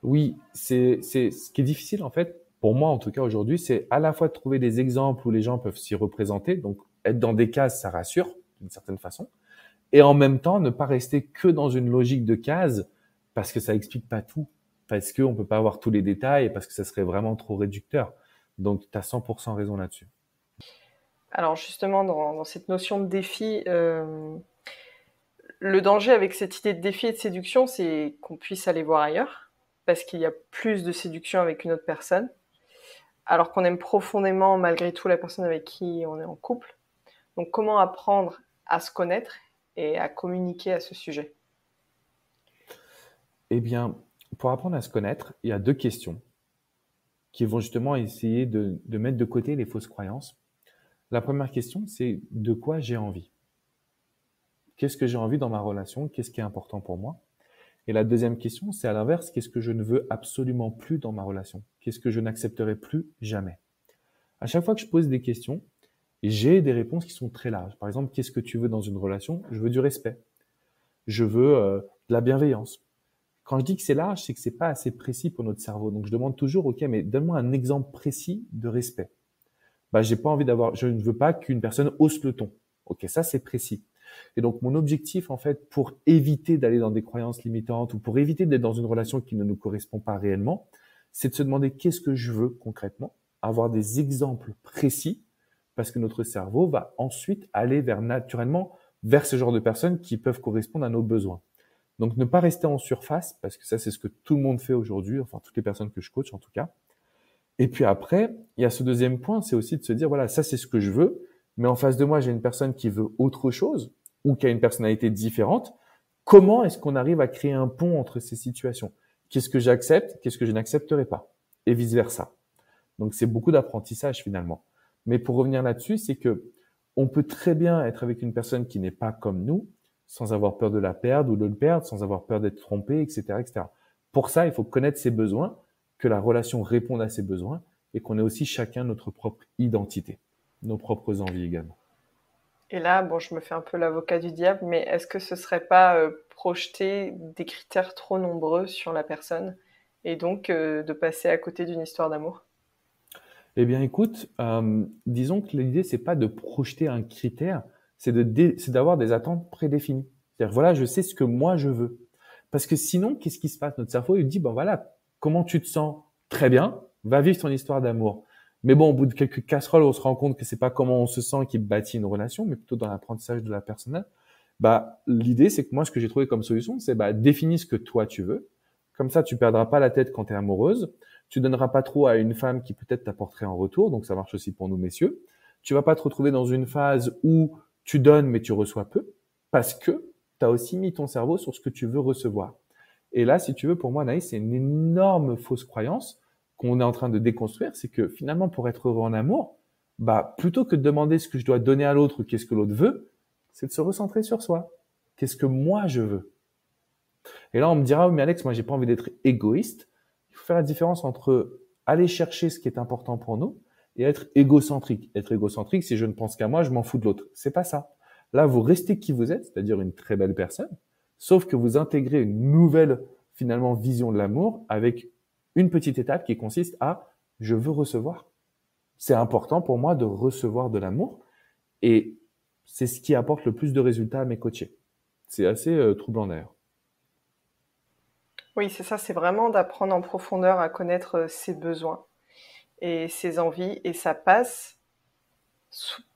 oui, c'est ce qui est difficile en fait, pour moi en tout cas aujourd'hui, c'est à la fois de trouver des exemples où les gens peuvent s'y représenter. Donc, être dans des cases, ça rassure d'une certaine façon. Et en même temps, ne pas rester que dans une logique de cases parce que ça explique pas tout, parce qu'on peut pas avoir tous les détails et parce que ça serait vraiment trop réducteur. Donc, tu as 100% raison là-dessus. Alors justement, dans cette notion de défi, le danger avec cette idée de défi et de séduction, c'est qu'on puisse aller voir ailleurs, parce qu'il y a plus de séduction avec une autre personne, alors qu'on aime profondément malgré tout la personne avec qui on est en couple. Donc comment apprendre à se connaître et à communiquer à ce sujet? Eh bien, pour apprendre à se connaître, il y a deux questions qui vont justement essayer de mettre de côté les fausses croyances. La première question, c'est de quoi j'ai envie? Qu'est-ce que j'ai envie dans ma relation? Qu'est-ce qui est important pour moi? Et la deuxième question, c'est à l'inverse, qu'est-ce que je ne veux absolument plus dans ma relation? Qu'est-ce que je n'accepterai plus jamais? À chaque fois que je pose des questions, j'ai des réponses qui sont très larges. Par exemple, qu'est-ce que tu veux dans une relation? Je veux du respect. Je veux de la bienveillance. Quand je dis que c'est large, c'est que c'est pas assez précis pour notre cerveau. Donc je demande toujours, ok, mais donne-moi un exemple précis de respect. Bah, j'ai pas envie d'avoir, je ne veux pas qu'une personne hausse le ton. Ok, ça c'est précis. Et donc mon objectif en fait, pour éviter d'aller dans des croyances limitantes ou pour éviter d'être dans une relation qui ne nous correspond pas réellement, c'est de se demander qu'est-ce que je veux concrètement, avoir des exemples précis, parce que notre cerveau va ensuite aller vers naturellement vers ce genre de personnes qui peuvent correspondre à nos besoins. Donc ne pas rester en surface, parce que ça c'est ce que tout le monde fait aujourd'hui, enfin toutes les personnes que je coach en tout cas. Et puis après, il y a ce deuxième point, c'est aussi de se dire, voilà, ça c'est ce que je veux, mais en face de moi, j'ai une personne qui veut autre chose ou qui a une personnalité différente. Comment est-ce qu'on arrive à créer un pont entre ces situations? Qu'est-ce que j'accepte? Qu'est-ce que je n'accepterai pas? Et vice-versa. Donc c'est beaucoup d'apprentissage finalement. Mais pour revenir là-dessus, c'est que on peut très bien être avec une personne qui n'est pas comme nous, sans avoir peur de la perdre ou de le perdre, sans avoir peur d'être trompé, etc., etc. Pour ça, il faut connaître ses besoins, que la relation réponde à ses besoins et qu'on ait aussi chacun notre propre identité, nos propres envies également. Et là, bon, je me fais un peu l'avocat du diable, mais est-ce que ce serait pas projeter des critères trop nombreux sur la personne et donc de passer à côté d'une histoire d'amour? Eh bien, écoute, disons que l'idée, c'est pas de projeter un critère, c'est d'avoir des attentes prédéfinies. C'est-à-dire, voilà, je sais ce que moi je veux. Parce que sinon, qu'est-ce qui se passe? Notre cerveau, il dit, ben voilà, comment tu te sens? Très bien, va vivre ton histoire d'amour. Mais bon, au bout de quelques casseroles, on se rend compte que c'est pas comment on se sent qui bâtit une relation, mais plutôt dans l'apprentissage de la personnelle. Bah, l'idée, c'est que moi, ce que j'ai trouvé comme solution, c'est bah, définis ce que toi tu veux. Comme ça, tu perdras pas la tête quand tu es amoureuse. Tu donneras pas trop à une femme qui peut-être t'apporterait en retour. Donc, ça marche aussi pour nous, messieurs. Tu vas pas te retrouver dans une phase où tu donnes, mais tu reçois peu parce que tu as aussi mis ton cerveau sur ce que tu veux recevoir. Et là, si tu veux, pour moi, Naïs, c'est une énorme fausse croyance qu'on est en train de déconstruire. C'est que finalement, pour être heureux en amour, bah, plutôt que de demander ce que je dois donner à l'autre ou qu'est-ce que l'autre veut, c'est de se recentrer sur soi. Qu'est-ce que moi je veux? Et là, on me dira, oh, mais Alex, moi, j'ai pas envie d'être égoïste. Il faut faire la différence entre aller chercher ce qui est important pour nous et être égocentrique. Être égocentrique, si je ne pense qu'à moi, je m'en fous de l'autre. C'est pas ça. Là, vous restez qui vous êtes, c'est-à-dire une très belle personne, sauf que vous intégrez une nouvelle, finalement, vision de l'amour avec une petite étape qui consiste à je veux recevoir. C'est important pour moi de recevoir de l'amour et c'est ce qui apporte le plus de résultats à mes coachés. C'est assez troublant d'ailleurs. Oui, c'est ça, c'est vraiment d'apprendre en profondeur à connaître ses besoins et ses envies, et ça passe,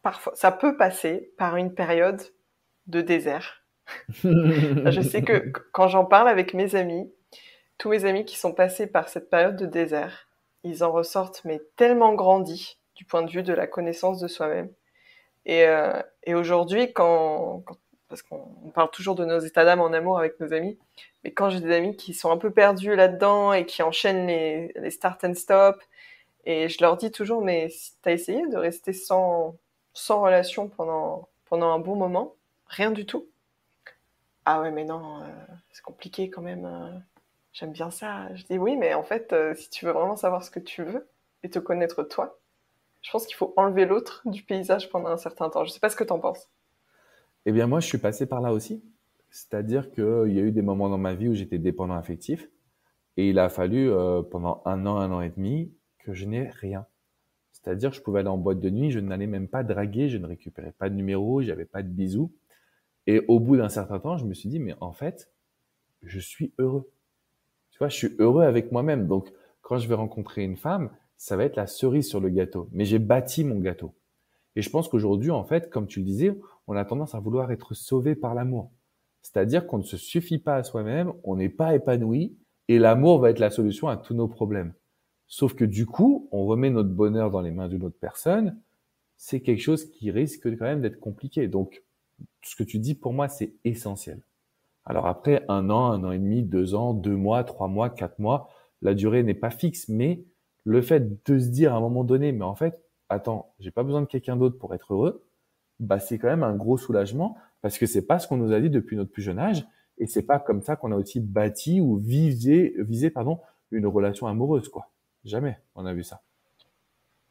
parfois, ça peut passer par une période de désert. Je sais que quand j'en parle avec mes amis, tous mes amis qui sont passés par cette période de désert, ils en ressortent mais tellement grandis du point de vue de la connaissance de soi-même. Et aujourd'hui, parce qu'on parle toujours de nos états d'âme en amour avec nos amis, mais quand j'ai des amis qui sont un peu perdus là-dedans et qui enchaînent les start and stop, et je leur dis toujours, mais si t'as essayé de rester sans relation pendant un bon moment, rien du tout. Ah ouais, mais non, c'est compliqué quand même. J'aime bien ça. Je dis oui, mais en fait, si tu veux vraiment savoir ce que tu veux et te connaître toi, je pense qu'il faut enlever l'autre du paysage pendant un certain temps. Je sais pas ce que t'en penses. Eh bien, moi, je suis passé par là aussi. C'est-à-dire qu'il y a eu des moments dans ma vie où j'étais dépendant affectif et il a fallu, pendant un an et demi, que je n'ai rien. C'est-à-dire, je pouvais aller en boîte de nuit, je n'allais même pas draguer, je ne récupérais pas de numéro, j'avais pas de bisous. Et au bout d'un certain temps, je me suis dit, mais en fait, je suis heureux. Tu vois, je suis heureux avec moi-même. Donc, quand je vais rencontrer une femme, ça va être la cerise sur le gâteau. Mais j'ai bâti mon gâteau. Et je pense qu'aujourd'hui, en fait, comme tu le disais, on a tendance à vouloir être sauvé par l'amour. C'est-à-dire qu'on ne se suffit pas à soi-même, on n'est pas épanoui, et l'amour va être la solution à tous nos problèmes. Sauf que du coup, on remet notre bonheur dans les mains d'une autre personne, c'est quelque chose qui risque quand même d'être compliqué. Donc, ce que tu dis, pour moi, c'est essentiel. Alors après, un an et demi, 2 ans, 2 mois, 3 mois, 4 mois, la durée n'est pas fixe, mais le fait de se dire à un moment donné, mais en fait, attends, j'ai pas besoin de quelqu'un d'autre pour être heureux, bah c'est quand même un gros soulagement parce que c'est pas ce qu'on nous a dit depuis notre plus jeune âge et c'est pas comme ça qu'on a aussi bâti ou visé pardon une relation amoureuse quoi. Jamais on a vu ça.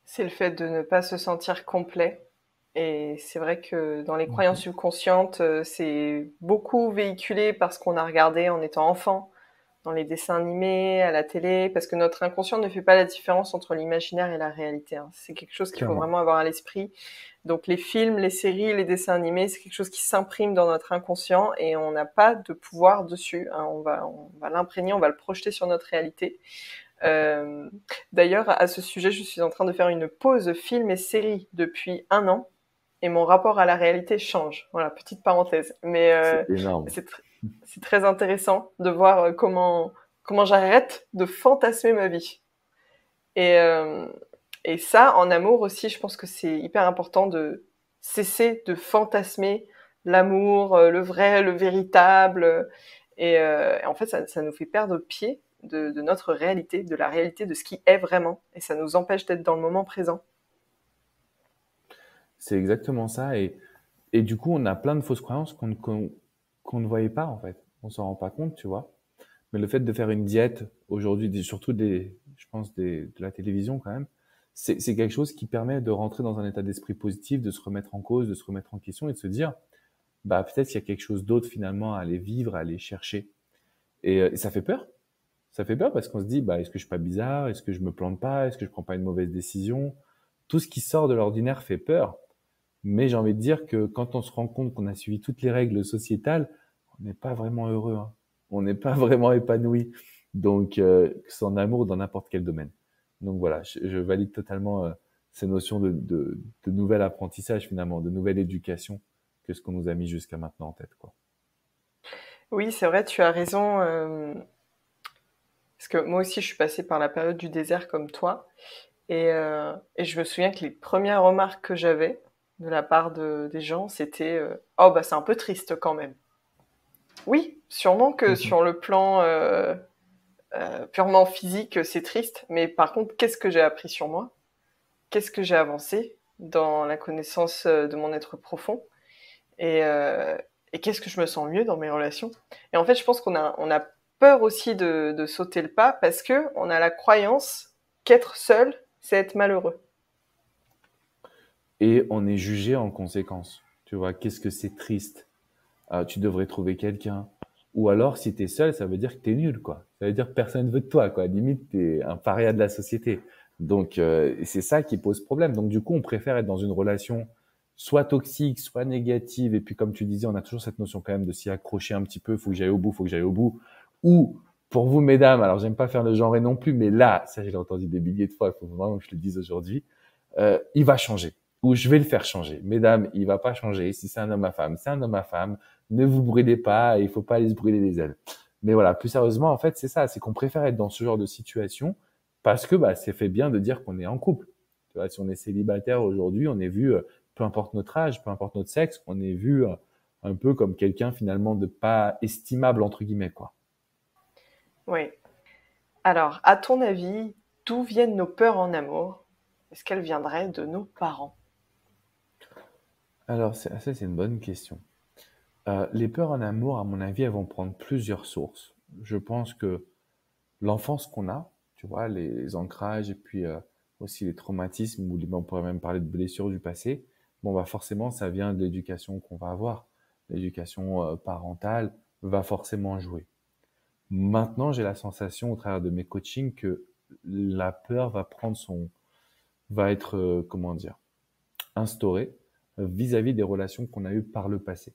C'est le fait de ne pas se sentir complet. Et c'est vrai que dans les croyances Mhm. subconscientes, c'est beaucoup véhiculé par ce qu'on a regardé en étant enfant, dans les dessins animés, à la télé, parce que notre inconscient ne fait pas la différence entre l'imaginaire et la réalité, hein. C'est quelque chose qu'il faut Clairement. vraiment avoir à l'esprit. Donc les films, les séries, les dessins animés, c'est quelque chose qui s'imprime dans notre inconscient et on n'a pas de pouvoir dessus, hein. On va l'imprégner, on va le projeter sur notre réalité. Euh, D'ailleurs, à ce sujet, je suis en train de faire une pause film et série depuis un an et mon rapport à la réalité change. Voilà, petite parenthèse. Mais C'est énorme. c'est très intéressant de voir comment j'arrête de fantasmer ma vie. Et, euh, et ça, en amour aussi, je pense que c'est hyper important de cesser de fantasmer l'amour, le vrai, le véritable. Et en fait, ça nous fait perdre pied de notre réalité, de la réalité de ce qui est vraiment. Et ça nous empêche d'être dans le moment présent. C'est exactement ça et du coup on a plein de fausses croyances qu'on ne voyait pas en fait. On s'en rend pas compte, tu vois. Mais le fait de faire une diète aujourd'hui, surtout je pense de la télévision quand même, c'est quelque chose qui permet de rentrer dans un état d'esprit positif, de se remettre en cause, de se remettre en question et de se dire, bah peut-être qu'il y a quelque chose d'autre finalement à aller vivre, à aller chercher. Et ça fait peur. Ça fait peur parce qu'on se dit, est-ce que je suis pas bizarre? Est-ce que je me plante pas? Est-ce que je prends pas une mauvaise décision? Tout ce qui sort de l'ordinaire fait peur. Mais j'ai envie de dire que quand on se rend compte qu'on a suivi toutes les règles sociétales, on n'est pas vraiment heureux, hein. On n'est pas vraiment épanoui. Donc, que ce soit en amour ou dans n'importe quel domaine. Donc voilà, je valide totalement ces notions de nouvel apprentissage finalement, de nouvelle éducation que ce qu'on nous a mis jusqu'à maintenant en tête, quoi. Oui, c'est vrai, tu as raison. Parce que moi aussi, je suis passée par la période du désert comme toi. Et je me souviens que les premières remarques que j'avais de la part des gens, c'était oh, bah, c'est un peu triste quand même. Oui, sûrement que Mhm. sur le plan purement physique, c'est triste. Mais par contre, qu'est-ce que j'ai appris sur moi? Qu'est-ce que j'ai avancé dans la connaissance de mon être profond? Et, euh, et qu'est-ce que je me sens mieux dans mes relations? Et en fait, je pense qu'on a peur aussi de sauter le pas parce que on a la croyance qu'être seul, c'est être malheureux. Et on est jugé en conséquence. Tu vois, qu'est-ce que c'est triste? Tu devrais trouver quelqu'un. Ou alors, si t'es seul, ça veut dire que t'es nul, quoi. Ça veut dire que personne ne veut de toi, quoi. Limite, t'es un paria de la société. Donc, c'est ça qui pose problème. Donc, du coup, on préfère être dans une relation soit toxique, soit négative. Et puis, comme tu disais, on a toujours cette notion quand même de s'y accrocher un petit peu. Faut que j'aille au bout, faut que j'aille au bout. Ou, pour vous, mesdames, alors j'aime pas faire le genre et non plus, mais là, ça, je l'ai entendu des milliers de fois. Il faut vraiment que je le dise aujourd'hui. Il va changer. Ou je vais le faire changer. Mesdames, il va pas changer. Si c'est un homme à femme, c'est un homme à femme. Ne vous brûlez pas, il faut pas aller se brûler les ailes. Mais voilà, plus sérieusement, en fait, c'est ça, c'est qu'on préfère être dans ce genre de situation parce que c'est fait bien de dire qu'on est en couple. Tu vois, si on est célibataire aujourd'hui, on est vu, peu importe notre âge, peu importe notre sexe, on est vu un peu comme quelqu'un finalement de pas estimable entre guillemets, quoi. Oui. Alors, à ton avis, d'où viennent nos peurs en amour? Est-ce qu'elles viendraient de nos parents? Alors ça, c'est une bonne question. Les peurs en amour, à mon avis, elles vont prendre plusieurs sources. Je pense que l'enfance qu'on a, tu vois, les ancrages et puis aussi les traumatismes, ou on pourrait même parler de blessures du passé, forcément, ça vient de l'éducation qu'on va avoir. L'éducation parentale va forcément jouer. Maintenant, j'ai la sensation au travers de mes coachings que la peur va être, comment dire, instaurée vis-à-vis des relations qu'on a eues par le passé.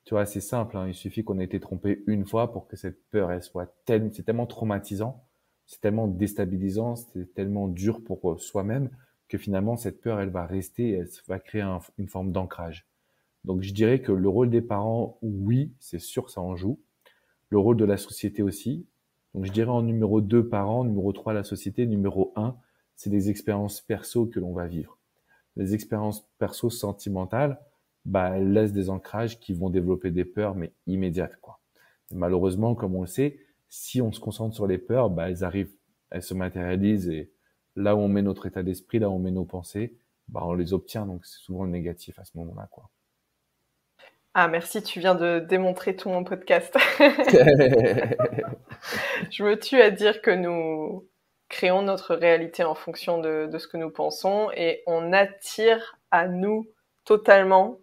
Tu vois, c'est simple, hein, il suffit qu'on ait été trompé une fois pour que cette peur, elle soit c'est tellement traumatisant, c'est tellement déstabilisant, c'est tellement dur pour soi-même que finalement, cette peur, elle va rester, elle va créer une forme d'ancrage. Donc, je dirais que le rôle des parents, oui, c'est sûr, ça en joue. Le rôle de la société aussi. Donc, je dirais en numéro 2, parents, numéro 3, la société, numéro 1, c'est des expériences perso que l'on va vivre. Les expériences perso sentimentales, elles laissent des ancrages qui vont développer des peurs, mais immédiates, quoi. Et malheureusement, comme on le sait, si on se concentre sur les peurs, elles arrivent, elles se matérialisent et là où on met notre état d'esprit, là où on met nos pensées, on les obtient. Donc, c'est souvent le négatif à ce moment-là, quoi. Ah, merci, tu viens de démontrer tout mon podcast. Je me tue à dire que nous créons notre réalité en fonction de ce que nous pensons et on attire à nous totalement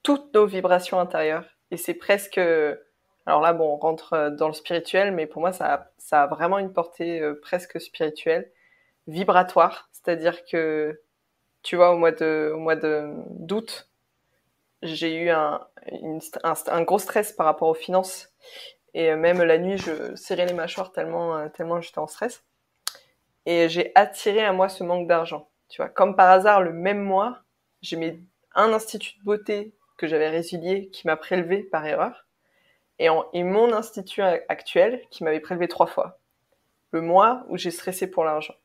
toutes nos vibrations intérieures. Et c'est presque... Alors là, bon, on rentre dans le spirituel, mais pour moi, ça a vraiment une portée presque spirituelle, vibratoire. C'est-à-dire que, tu vois, d'août, j'ai eu un gros stress par rapport aux finances. Et même la nuit, je serrais les mâchoires tellement j'étais en stress. Et j'ai attiré à moi ce manque d'argent. Tu vois, comme par hasard, le même mois, j'ai un institut de beauté que j'avais résilié qui m'a prélevé par erreur. Et mon institut actuel qui m'avait prélevé 3 fois. Le mois où j'ai stressé pour l'argent.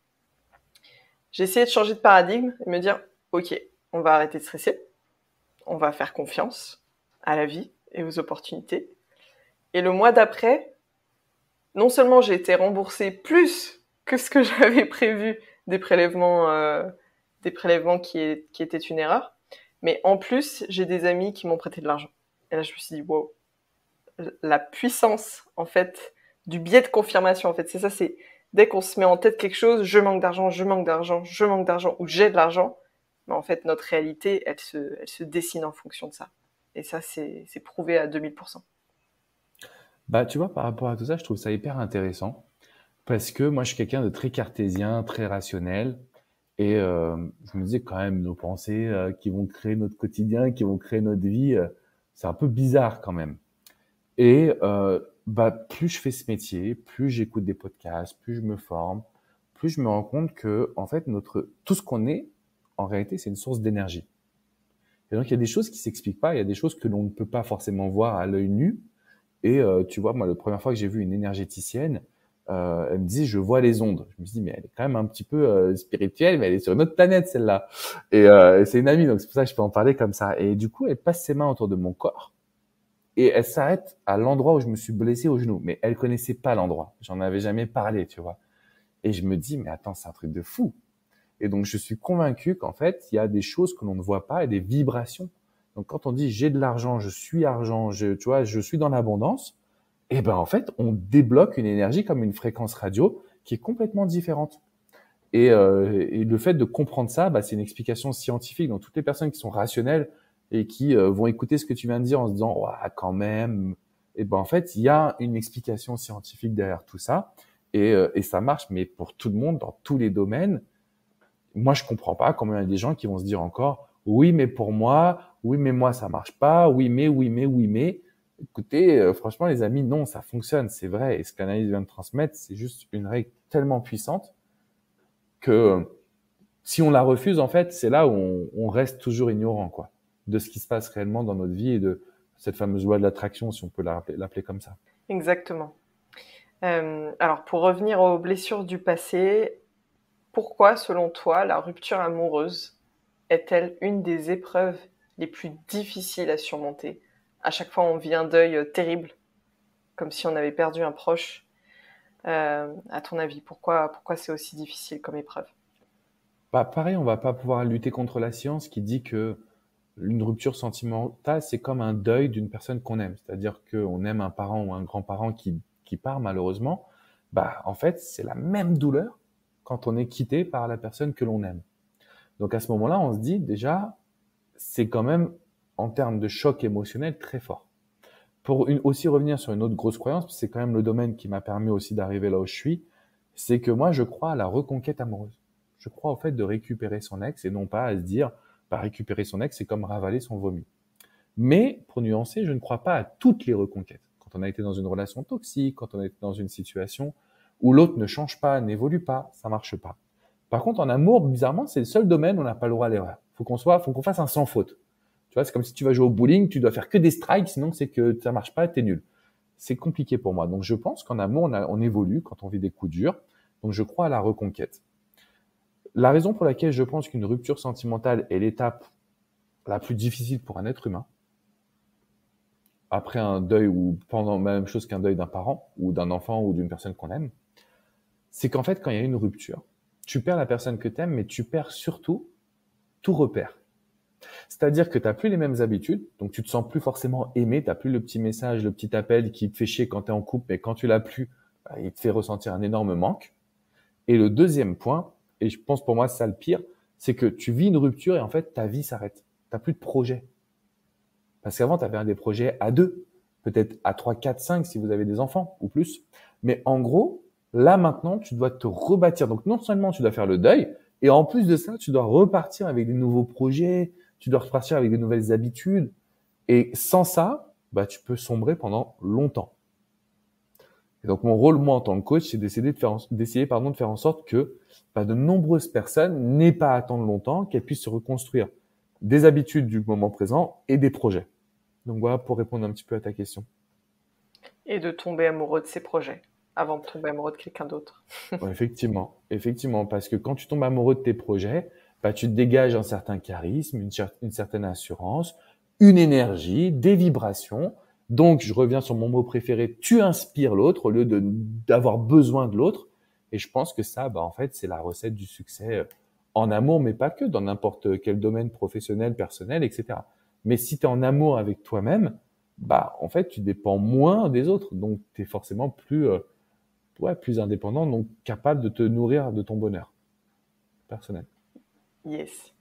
J'ai essayé de changer de paradigme et me dire, ok, on va arrêter de stresser. On va faire confiance à la vie et aux opportunités. Et le mois d'après, non seulement j'ai été remboursée plus que ce que j'avais prévu des prélèvements qui étaient une erreur, mais en plus, j'ai des amis qui m'ont prêté de l'argent. Et là, je me suis dit, wow, la puissance, en fait, du biais de confirmation, en fait, c'est ça, c'est dès qu'on se met en tête quelque chose, je manque d'argent, je manque d'argent, je manque d'argent, ou j'ai de l'argent, mais en fait, notre réalité, elle se dessine en fonction de ça. Et ça, c'est prouvé à 2000%. Tu vois, par rapport à tout ça, je trouve ça hyper intéressant. Parce que moi, je suis quelqu'un de très cartésien, très rationnel. Et je me disais quand même, nos pensées qui vont créer notre quotidien, qui vont créer notre vie, c'est un peu bizarre quand même. Et plus je fais ce métier, plus j'écoute des podcasts, plus je me forme, plus je me rends compte que en fait tout ce qu'on est, en réalité, c'est une source d'énergie. Et donc il y a des choses qui s'expliquent pas, il y a des choses que l'on ne peut pas forcément voir à l'œil nu. Et tu vois, moi, la première fois que j'ai vu une énergéticienne, elle me dit, je vois les ondes. Je me suis dit, mais elle est quand même un petit peu spirituelle, mais elle est sur une autre planète, celle-là. Et c'est une amie, donc c'est pour ça que je peux en parler comme ça. Et du coup, elle passe ses mains autour de mon corps et elle s'arrête à l'endroit où je me suis blessé au genou. Mais elle connaissait pas l'endroit. J'en avais jamais parlé, tu vois. Et je me dis, mais attends, c'est un truc de fou. Et donc, je suis convaincu qu'en fait, il y a des choses que l'on ne voit pas et des vibrations. Donc, quand on dit j'ai de l'argent, je suis argent, tu vois, je suis dans l'abondance, et ben en fait, on débloque une énergie comme une fréquence radio qui est complètement différente. Et le fait de comprendre ça, c'est une explication scientifique. Donc, toutes les personnes qui sont rationnelles et qui vont écouter ce que tu viens de dire en se disant ouais, quand même, et ben en fait, il y a une explication scientifique derrière tout ça, et ça marche, mais pour tout le monde dans tous les domaines. Moi, je comprends pas comment il y a des gens qui vont se dire encore, oui, mais pour moi, oui, mais moi, ça marche pas, oui, mais, oui, mais, oui, mais. Écoutez, franchement, les amis, non, ça fonctionne, c'est vrai. Et ce qu'Anaïs vient de transmettre, c'est juste une règle tellement puissante que si on la refuse, en fait, c'est là où on reste toujours ignorant, quoi, de ce qui se passe réellement dans notre vie et de cette fameuse loi de l'attraction, si on peut l'appeler comme ça. Exactement. Alors, pour revenir aux blessures du passé, pourquoi, selon toi, la rupture amoureuse est-elle une des épreuves les plus difficiles à surmonter? À chaque fois, on vit un deuil terrible, comme si on avait perdu un proche. À ton avis, pourquoi c'est aussi difficile comme épreuve? Pareil, on va pas pouvoir lutter contre la science qui dit que une rupture sentimentale, c'est comme un deuil d'une personne qu'on aime. C'est-à-dire qu'on aime un parent ou un grand-parent qui part malheureusement. En fait, c'est la même douleur quand on est quitté par la personne que l'on aime. Donc à ce moment-là, on se dit déjà, c'est quand même en termes de choc émotionnel très fort. Aussi revenir sur une autre grosse croyance, parce que c'est quand même le domaine qui m'a permis aussi d'arriver là où je suis, c'est que moi, je crois à la reconquête amoureuse. Je crois au fait de récupérer son ex et non pas à se dire, récupérer son ex, c'est comme ravaler son vomi. Mais, pour nuancer, je ne crois pas à toutes les reconquêtes. Quand on a été dans une relation toxique, quand on a été dans une situation où l'autre ne change pas, n'évolue pas, ça marche pas. Par contre, en amour, bizarrement, c'est le seul domaine où on n'a pas le droit à l'erreur. Faut qu'on fasse un sans faute. Tu vois, c'est comme si tu vas jouer au bowling, tu dois faire que des strikes, sinon c'est que ça marche pas, t'es nul. C'est compliqué pour moi. Donc, je pense qu'en amour, on évolue quand on vit des coups durs. Donc, je crois à la reconquête. La raison pour laquelle je pense qu'une rupture sentimentale est l'étape la plus difficile pour un être humain, après un deuil ou pendant la même chose qu'un deuil d'un parent ou d'un enfant ou d'une personne qu'on aime, c'est qu'en fait, quand il y a une rupture, tu perds la personne que tu aimes, mais tu perds surtout tout repère. C'est-à-dire que tu n'as plus les mêmes habitudes, donc tu te sens plus forcément aimé, tu n'as plus le petit message, le petit appel qui te fait chier quand tu es en couple, mais quand tu l'as plus, il te fait ressentir un énorme manque. Et le deuxième point, et je pense pour moi c'est ça le pire, c'est que tu vis une rupture et en fait ta vie s'arrête. Tu n'as plus de projet. Parce qu'avant, tu avais des projets à 2, peut-être à 3, 4, 5 si vous avez des enfants ou plus. Mais en gros, là maintenant, tu dois te rebâtir. Donc non seulement tu dois faire le deuil, et en plus de ça, tu dois repartir avec des nouveaux projets, tu dois repartir avec de nouvelles habitudes. Et sans ça, tu peux sombrer pendant longtemps. Et donc mon rôle, moi, en tant que coach, c'est d'essayer de faire en sorte que de nombreuses personnes n'aient pas à attendre longtemps, qu'elles puissent se reconstruire des habitudes du moment présent et des projets. Donc voilà pour répondre un petit peu à ta question. Et de tomber amoureux de ses projets avant de tomber amoureux de quelqu'un d'autre. Ouais, effectivement, parce que quand tu tombes amoureux de tes projets, tu te dégages un certain charisme, une certaine assurance, une énergie, des vibrations. Donc, je reviens sur mon mot préféré, tu inspires l'autre au lieu d'avoir besoin de l'autre. Et je pense que ça, en fait, c'est la recette du succès en amour, mais pas que, dans n'importe quel domaine professionnel, personnel, etc. Mais si tu es en amour avec toi-même, en fait, tu dépends moins des autres. Donc, tu es forcément plus indépendant, donc capable de te nourrir de ton bonheur personnel. Yes.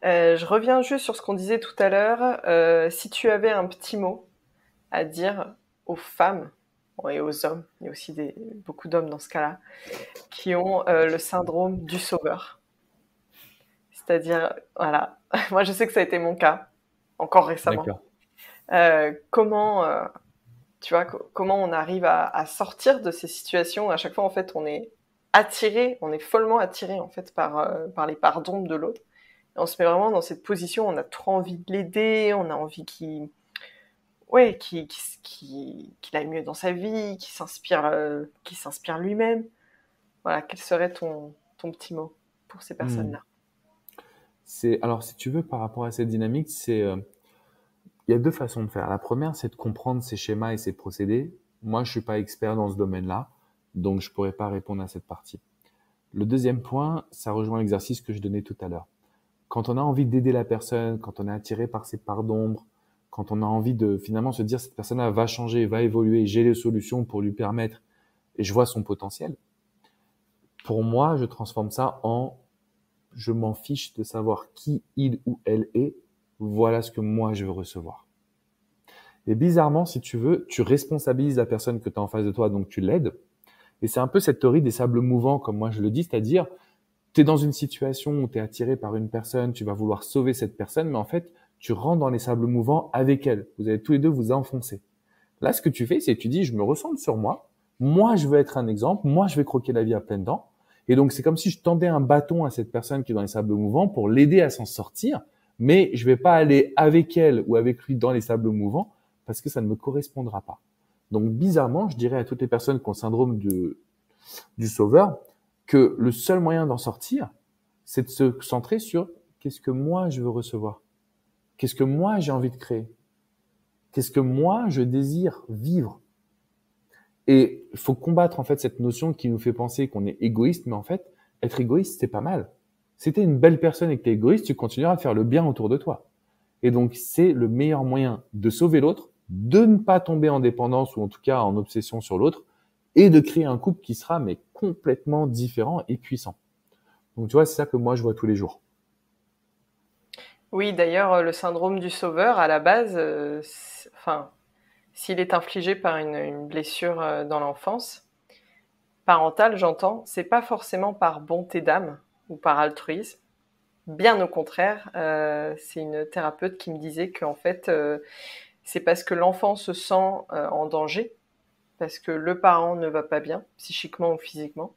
Je reviens juste sur ce qu'on disait tout à l'heure. Si tu avais un petit mot à dire aux femmes et aux hommes, il y a aussi beaucoup d'hommes dans ce cas-là, qui ont le syndrome du sauveur. C'est-à-dire, voilà, moi je sais que ça a été mon cas, encore récemment. D'accord. Comment, tu vois, comment on arrive à sortir de ces situations où à chaque fois, en fait, on est follement attiré, en fait, par les parts d'ombre de l'autre. Et on se met vraiment dans cette position, on a trop envie de l'aider, on a envie qu'il aille mieux dans sa vie, qu'il s'inspire lui-même. Voilà, quel serait ton petit mot pour ces Hmm. personnes-là? Alors, si tu veux, par rapport à cette dynamique, il y a deux façons de faire. La première, c'est de comprendre ces schémas et ces procédés. Moi, je suis pas expert dans ce domaine-là, donc je pourrais pas répondre à cette partie. Le deuxième point, ça rejoint l'exercice que je donnais tout à l'heure. Quand on a envie d'aider la personne, quand on est attiré par ses parts d'ombre, quand on a envie de finalement se dire cette personne-là va changer, va évoluer, j'ai les solutions pour lui permettre, et je vois son potentiel. Pour moi, je transforme ça en je m'en fiche de savoir qui il ou elle est, voilà ce que moi je veux recevoir. Et bizarrement, si tu veux, tu responsabilises la personne que tu as en face de toi, donc tu l'aides. Et c'est un peu cette théorie des sables mouvants, comme moi je le dis, c'est-à-dire, tu es dans une situation où tu es attiré par une personne, tu vas vouloir sauver cette personne, mais en fait, tu rentres dans les sables mouvants avec elle. Vous allez tous les deux vous enfoncer. Là, ce que tu fais, c'est que tu dis, je me ressens sur moi. Moi, je veux être un exemple. Moi, je vais croquer la vie à pleines dents. Et donc, c'est comme si je tendais un bâton à cette personne qui est dans les sables mouvants pour l'aider à s'en sortir. Mais je vais pas aller avec elle ou avec lui dans les sables mouvants parce que ça ne me correspondra pas. Donc, bizarrement, je dirais à toutes les personnes qui ont le syndrome du sauveur que le seul moyen d'en sortir, c'est de se centrer sur qu'est-ce que moi je veux recevoir? Qu'est-ce que moi j'ai envie de créer? Qu'est-ce que moi je désire vivre? Et il faut combattre en fait cette notion qui nous fait penser qu'on est égoïste, mais en fait, être égoïste, c'est pas mal. Si t'es une belle personne et que t'es égoïste, tu continueras à faire le bien autour de toi. Et donc, c'est le meilleur moyen de sauver l'autre, de ne pas tomber en dépendance ou en tout cas en obsession sur l'autre, et de créer un couple qui sera mais complètement différent et puissant. Donc, tu vois, c'est ça que moi, je vois tous les jours. Oui, d'ailleurs, le syndrome du sauveur, à la base, enfin, s'il est infligé par une blessure dans l'enfance, parentale, j'entends, c'est pas forcément par bonté d'âme ou par altruisme. Bien au contraire, c'est une thérapeute qui me disait qu'en fait, c'est parce que l'enfant se sent en danger, parce que le parent ne va pas bien, psychiquement ou physiquement.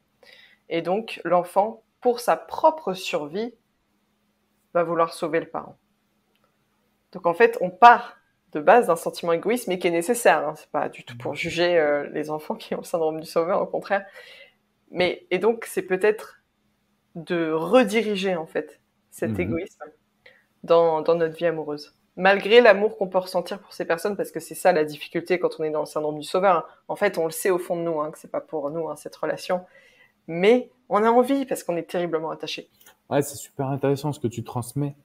Et donc, l'enfant, pour sa propre survie, va vouloir sauver le parent. Donc en fait, on part de base d'un sentiment égoïste, mais qui est nécessaire. Hein. C'est pas du tout pour juger les enfants qui ont le syndrome du sauveur, au contraire. Et donc, c'est peut-être de rediriger en fait cet égoïsme dans notre vie amoureuse. Malgré l'amour qu'on peut ressentir pour ces personnes, parce que c'est ça la difficulté quand on est dans le syndrome du sauveur. Hein. En fait, on le sait au fond de nous, que c'est pas pour nous cette relation, mais on a envie parce qu'on est terriblement attaché. Ouais, c'est super intéressant ce que tu transmets.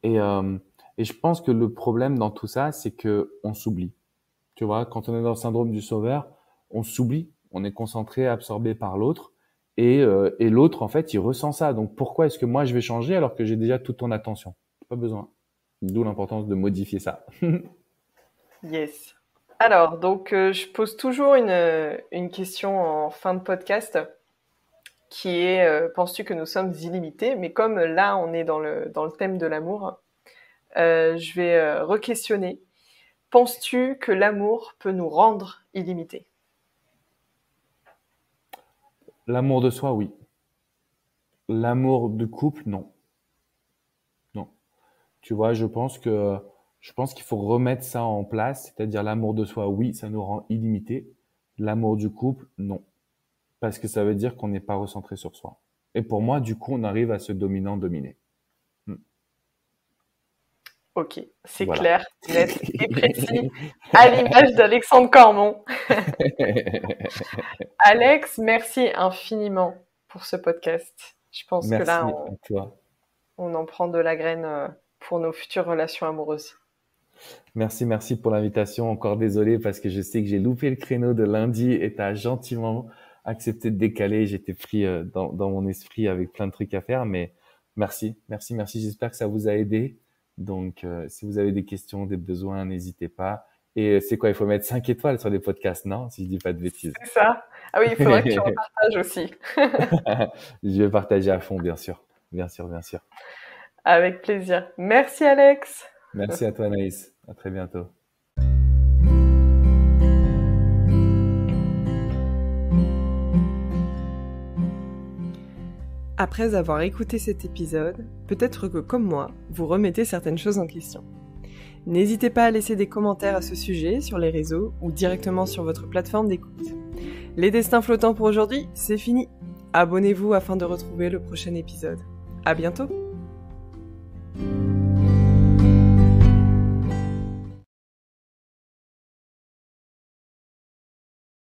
Et, euh, et je pense que le problème dans tout ça, c'est que on s'oublie. Tu vois, quand on est dans le syndrome du sauveur, on s'oublie, on est concentré, absorbé par l'autre, et l'autre, en fait, il ressent ça. Donc pourquoi est-ce que moi je vais changer alors que j'ai déjà toute ton attention? Pas besoin. D'où l'importance de modifier ça. Yes. Alors, donc, je pose toujours une question en fin de podcast qui est penses-tu que nous sommes illimités? Mais comme là, on est dans le thème de l'amour, je vais re-questionner. Penses-tu que l'amour peut nous rendre illimités? L'amour de soi, oui. L'amour de couple, non. Non. Tu vois, je pense qu'il faut remettre ça en place, c'est-à-dire l'amour de soi, oui, ça nous rend illimité. L'amour du couple, non. Parce que ça veut dire qu'on n'est pas recentré sur soi. Et pour moi, du coup, on arrive à se dominant-dominer. Ok, c'est Voilà. clair, net et précis, à l'image d'Alexandre Cormon. Alex, merci infiniment pour ce podcast. Je pense que là, Merci à toi. on en prend de la graine pour nos futures relations amoureuses. Merci pour l'invitation. Encore désolé parce que je sais que j'ai loupé le créneau de lundi et tu as gentiment accepté de décaler. J'étais pris dans mon esprit avec plein de trucs à faire, mais merci. J'espère que ça vous a aidé. Donc, si vous avez des questions, des besoins, n'hésitez pas. Et c'est quoi? Il faut mettre 5 étoiles sur les podcasts, non? Si je dis pas de bêtises. C'est ça. Ah oui, il faudrait que tu en partages aussi. Je vais partager à fond, bien sûr. Bien sûr, bien sûr. Avec plaisir. Merci Alex. Merci à toi, Anaïs. À très bientôt. Après avoir écouté cet épisode, peut-être que comme moi, vous remettez certaines choses en question. N'hésitez pas à laisser des commentaires à ce sujet sur les réseaux ou directement sur votre plateforme d'écoute. Les destins flottants pour aujourd'hui, c'est fini. Abonnez-vous afin de retrouver le prochain épisode. À bientôt!